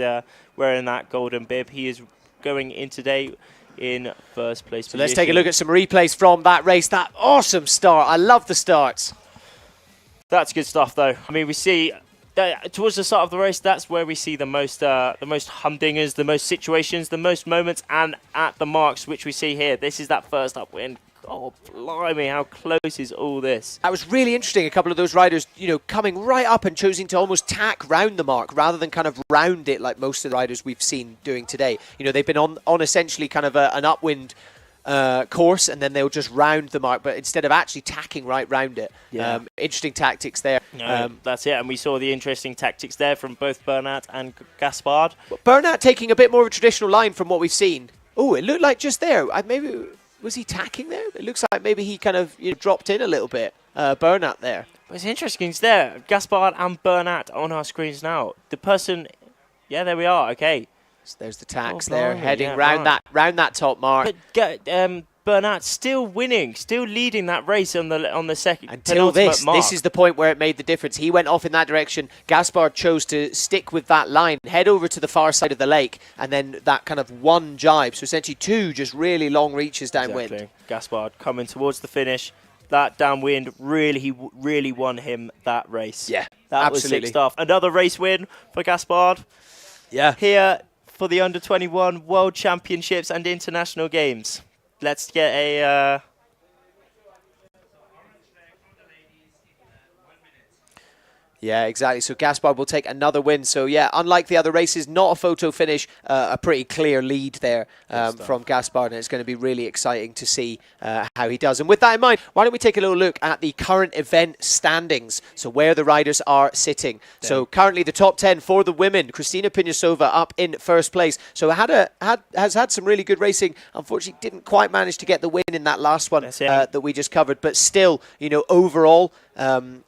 Speaker 2: wearing that golden bib. He is going in today in first place.
Speaker 1: So let's take a look at some replays from that race. That awesome start. I love the starts.
Speaker 2: That's good stuff, though. I mean, we see that towards the start of the race, that's where we see the most humdingers, the most situations, the most moments, and at the marks, which we see here. This is that first upwind. Oh, blimey, how close is all this?
Speaker 1: That was really interesting. A couple of those riders, you know, coming right up and choosing to almost tack round the mark rather than kind of round it like most of the riders we've seen doing today. You know, they've been on essentially kind of an upwind course, and then they'll just round the mark, but instead of actually tacking right round it.
Speaker 2: Yeah.
Speaker 1: Interesting tactics there.
Speaker 2: No, that's it, and we saw the interesting tactics there from both Bernat and Gaspard.
Speaker 1: Bernat taking a bit more of a traditional line from what we've seen. Oh, it looked like just there. Maybe was he tacking there? It looks like maybe he kind of dropped in a little bit. Bernat there.
Speaker 2: But it's interesting. It's there. Gaspard and Bernat on our screens now. The person, yeah, there we are. Okay.
Speaker 1: So there's the tax there, heading round that top mark.
Speaker 2: But Bernat still winning, still leading that race on the second.
Speaker 1: Until this is the point where it made the difference. He went off in that direction. Gaspard chose to stick with that line, head over to the far side of the lake, and then that kind of one jibe. So essentially two just really long reaches downwind.
Speaker 2: Exactly. Gaspard coming towards the finish. That downwind really won him that race.
Speaker 1: Yeah,
Speaker 2: that
Speaker 1: absolutely.
Speaker 2: was sick stuff. Another race win for Gaspard.
Speaker 1: Yeah.
Speaker 2: Here for the Under-21 World Championships and International Games. Let's get a...
Speaker 1: Yeah, exactly. So Gaspard will take another win. So yeah, unlike the other races, not a photo finish, a pretty clear lead there from Gaspard, and it's going to be really exciting to see how he does. And with that in mind, why don't we take a little look at the current event standings, so where the riders are sitting. Yeah. So currently the top 10 for the women, Kristina Pinyasova up in first place. So has had some really good racing. Unfortunately, didn't quite manage to get the win in that last one that we just covered. But still, you know, overall,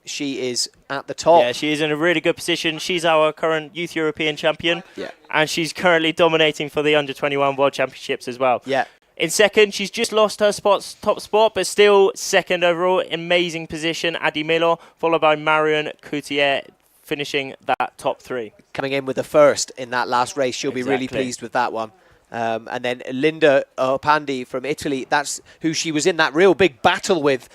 Speaker 1: she is at the top.
Speaker 2: Yeah, she is in a really good position. She's our current Youth European champion.
Speaker 1: Yeah.
Speaker 2: And she's currently dominating for the Under-21 World Championships as well.
Speaker 1: Yeah.
Speaker 2: In second, she's just lost her top spot, but still second overall. Amazing position, Adi Milo, followed by Marion Coutier, finishing that top 3.
Speaker 1: Coming in with the first in that last race. She'll be really pleased with that one. And then Linda Opandi from Italy, that's who she was in that real big battle with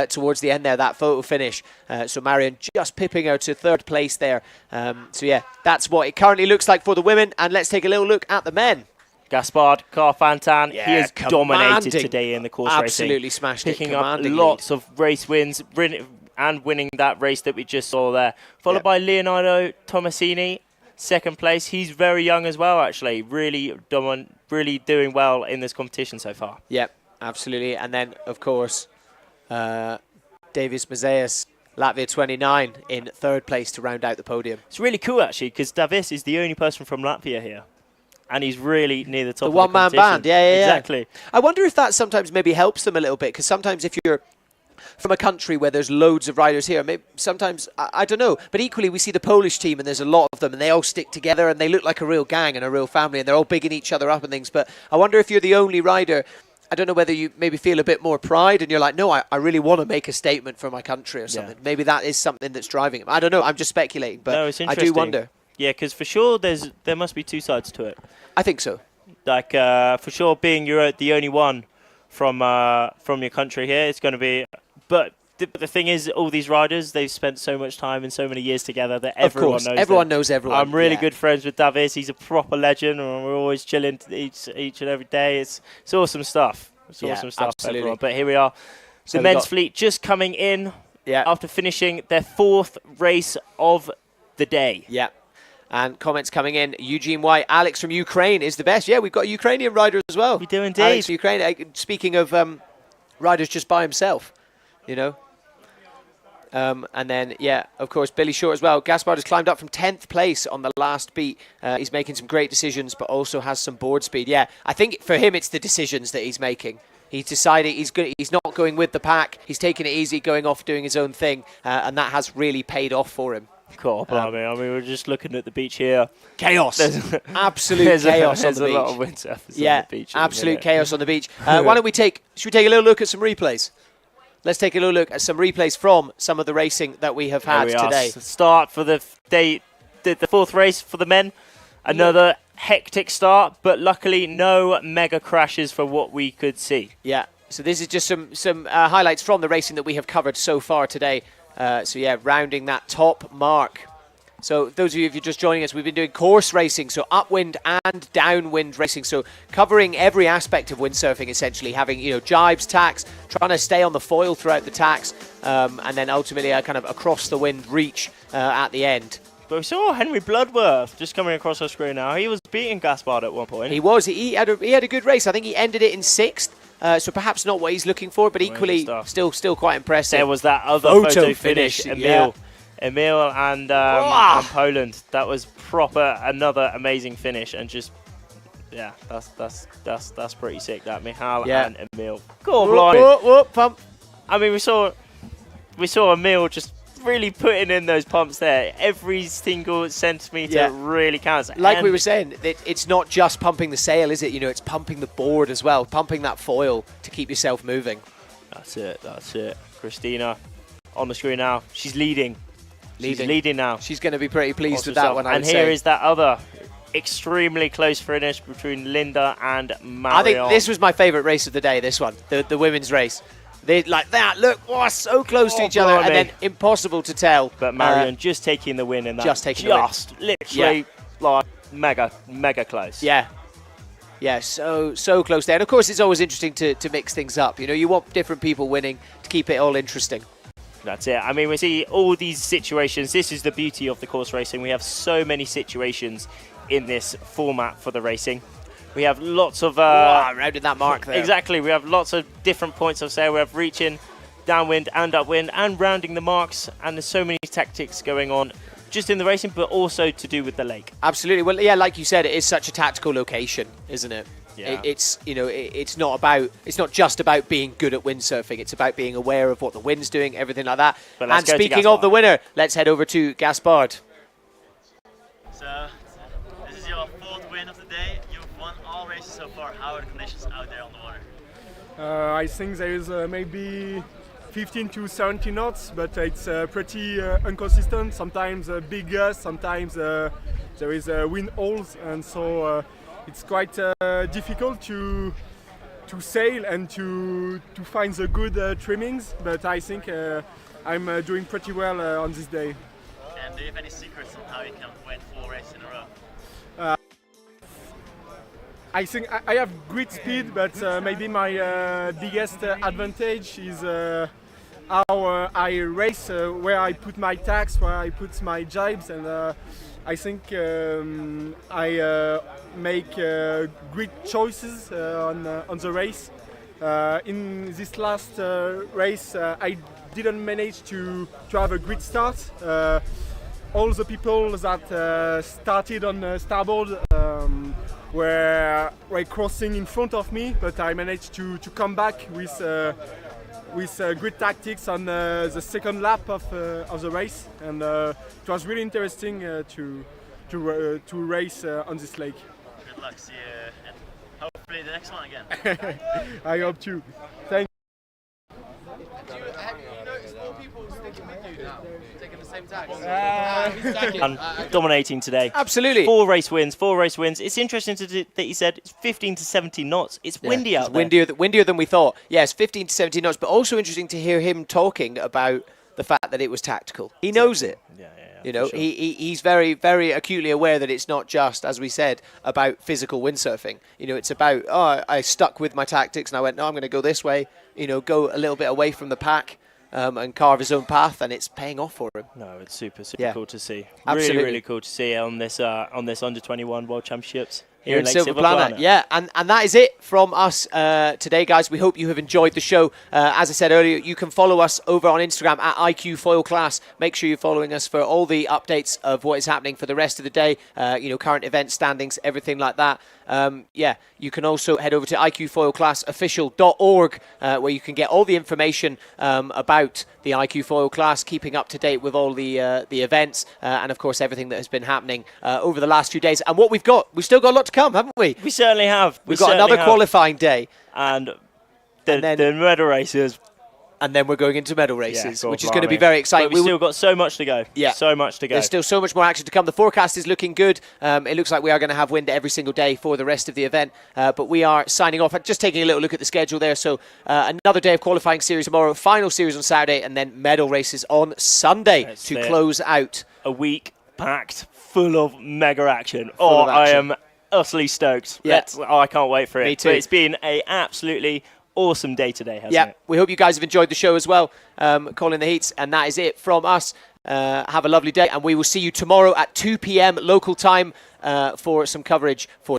Speaker 1: towards the end there, that photo finish. So Marion just pipping her to third place there. So yeah, that's what it currently looks like for the women. And let's take a little look at the men.
Speaker 2: Gaspard Carfantan,
Speaker 1: yeah,
Speaker 2: he has dominated today in the course racing.
Speaker 1: Absolutely smashed it.
Speaker 2: Picking up lots of race wins and winning that race that we just saw there. Followed by Leonardo Tomasini. Second place. He's very young as well, actually. Really doing well in this competition so far.
Speaker 1: Yep, absolutely. And then, of course, Davis Mazeas, Latvia 29, in third place to round out the podium.
Speaker 2: It's really cool, actually, because Davis is the only person from Latvia here. And he's really near the top of the
Speaker 1: one-man band, yeah.
Speaker 2: Exactly.
Speaker 1: I wonder if that sometimes maybe helps them a little bit, because sometimes if you're from a country where there's loads of riders here, maybe sometimes, I don't know, but equally we see the Polish team and there's a lot of them and they all stick together and they look like a real gang and a real family and they're all bigging each other up and things. But I wonder if you're the only rider, I don't know whether you maybe feel a bit more pride and you're like, no, I really want to make a statement for my country or something. Yeah. Maybe that is something that's driving them. I don't know, I'm just speculating, but
Speaker 2: no, it's
Speaker 1: I do wonder.
Speaker 2: Yeah, because for sure there must be two sides to it.
Speaker 1: I think so.
Speaker 2: Like, for sure, being you're the only one from your country here, it's going to be... But the thing is, all these riders, they've spent so much time and so many years together that everyone knows them.
Speaker 1: Everyone knows everyone.
Speaker 2: I'm really good friends with Davis. He's a proper legend, and we're always chilling each and every day. It's awesome stuff. It's awesome stuff,
Speaker 1: absolutely.
Speaker 2: Everyone. But here we are. So the men's fleet just coming in after finishing their 4th race of the day.
Speaker 1: Yeah. And comments coming in. Eugene White, Alex from Ukraine is the best. Yeah, we've got a Ukrainian rider as well.
Speaker 2: We do indeed.
Speaker 1: Alex from Ukraine. Speaking of riders just by himself, you know. And then, yeah, of course, Billy Short as well. Gaspard has climbed up from 10th place on the last beat. He's making some great decisions, but also has some board speed. Yeah, I think for him it's the decisions that he's making. He's decided he's not going with the pack. He's taking it easy, going off doing his own thing, and that has really paid off for him.
Speaker 2: Cool. I mean, we're just looking at the beach here.
Speaker 1: Chaos. Absolute chaos on the beach.
Speaker 2: There's a lot of windsurfers on the beach.
Speaker 1: Absolute chaos on the beach. Why don't we should we take a little look at some replays? Let's take a little look at some replays from some of the racing that we have had today.
Speaker 2: Start for the day, the fourth race for the men. Another hectic start, but luckily no mega crashes for what we could see.
Speaker 1: Yeah, so this is just some highlights from the racing that we have covered so far today. So yeah, rounding that top mark. So those of you, if you're just joining us, we've been doing course racing, so upwind and downwind racing. So covering every aspect of windsurfing, essentially having, jibes, tacks, trying to stay on the foil throughout the tacks, and then ultimately a kind of across the wind reach at the end.
Speaker 2: But we saw Henry Bloodworth just coming across our screen now. He was beating Gaspard at one point.
Speaker 1: He was. He had a good race. I think he ended it in 6th. So perhaps not what he's looking for, but equally still quite impressive.
Speaker 2: There was that other photo finish, Emil and Poland. That was proper, another amazing finish, and just that's pretty sick. That Michal and Emil. Go on,
Speaker 1: pump.
Speaker 2: I mean, we saw Emil just really putting in those pumps there. Every single centimetre really counts.
Speaker 1: Like we were saying, it's not just pumping the sail, is it? It's pumping the board as well, pumping that foil to keep yourself moving.
Speaker 2: That's it. Christina on the screen now. She's leading. She's leading now.
Speaker 1: She's going to be pretty pleased with that one, I would say.
Speaker 2: And here is that other extremely close finish between Linda and Marion.
Speaker 1: I think this was my favourite race of the day, this one, the women's race. They like that. Look, so close to each other, and then impossible to tell.
Speaker 2: But Marion just taking the win in that. Literally like mega close.
Speaker 1: Yeah, so close there. And of course, it's always interesting to mix things up. You want different people winning to keep it all interesting.
Speaker 2: That's it. I mean, we see all these situations. This is the beauty of the course racing. We have so many situations in this format for the racing. We have lots of...
Speaker 1: rounded that mark there.
Speaker 2: Exactly. We have lots of different points of sail. We have reaching, downwind and upwind, and rounding the marks. And there's so many tactics going on just in the racing, but also to do with the lake.
Speaker 1: Absolutely. Well, yeah, like you said, it is such a tactical location, isn't it?
Speaker 2: Yeah.
Speaker 1: It's not just about being good at windsurfing. It's about being aware of what the wind's doing, everything like that. And speaking of the winner, let's head over to Gaspard.
Speaker 19: So, this is your 4th win of the day. You've won all races so far. How are the conditions out there on the water?
Speaker 20: I think there is maybe 15 to 17 knots, but it's pretty inconsistent. Sometimes big gusts, sometimes there is wind holes, and so it's quite difficult to sail and to find the good trimmings. But I think I'm doing pretty well on this day.
Speaker 19: And do you have any secrets on how you can win 4 races in a row?
Speaker 20: I think I have great speed, but maybe my biggest advantage is how I race, where I put my tacks, where I put my jibes, and I think I make great choices on the race. In this last race, I didn't manage to have a great start. All the people that started on starboard were crossing in front of me, but I managed to come back with great tactics on the second lap of the race, and it was really interesting to race on this lake.
Speaker 19: Good luck, see you, and hopefully the next one again.
Speaker 20: I hope too. Thank you.
Speaker 3: Have you noticed more people sticking with you now, taking the same tax?
Speaker 2: And dominating today.
Speaker 1: Absolutely.
Speaker 2: 4 race wins. It's interesting that he said it's 15 to 17 knots. It's windy out there.
Speaker 1: Windier than we thought. Yes, 15 to 17 knots, but also interesting to hear him talking about the fact that it was tactical. He knows it.
Speaker 2: Sure.
Speaker 1: He's very, very acutely aware that it's not just, as we said, about physical windsurfing. It's about, I stuck with my tactics and I went, no, I'm going to go this way, go a little bit away from the pack and carve his own path, and it's paying off for him.
Speaker 2: No, it's super
Speaker 1: Yeah.
Speaker 2: cool to see.
Speaker 1: Absolutely.
Speaker 2: Really cool to see on this under 21 World Championships.
Speaker 1: here in Silver Plana. Yeah, and that is it from us today, guys. We hope you have enjoyed the show. As I said earlier, you can follow us over on Instagram at iQFOiL Class. Make sure you're following us for all the updates of what is happening for the rest of the day, current event standings, everything like that. You can also head over to iQFOiLClassOfficial.org where you can get all the information about the iQFOiL Class, keeping up to date with all the events, and of course everything that has been happening over the last few days. And what we've still got a lot to come, haven't we?
Speaker 2: We certainly have.
Speaker 1: We've got another qualifying day.
Speaker 2: And the medal races.
Speaker 1: And then we're going into medal races, which is going to be very exciting.
Speaker 2: But we've still got so much to go.
Speaker 1: Yeah.
Speaker 2: So much to go.
Speaker 1: There's still so much more action to come. The forecast is looking good. It looks like we are going to have wind every single day for the rest of the event. But we are signing off. Just taking a little look at the schedule there. So another day of qualifying series tomorrow, final series on Saturday, and then medal races on Sunday to close out.
Speaker 2: A week packed full of mega action. I am utterly stoked.
Speaker 1: Yeah.
Speaker 2: I can't wait for it.
Speaker 1: Me too.
Speaker 2: But it's been a absolutely awesome day today, hasn't it?
Speaker 1: We hope you guys have enjoyed the show as well. Calling the heats, and that is it from us. Have a lovely day, and we will see you tomorrow at 2 p.m. local time for some coverage for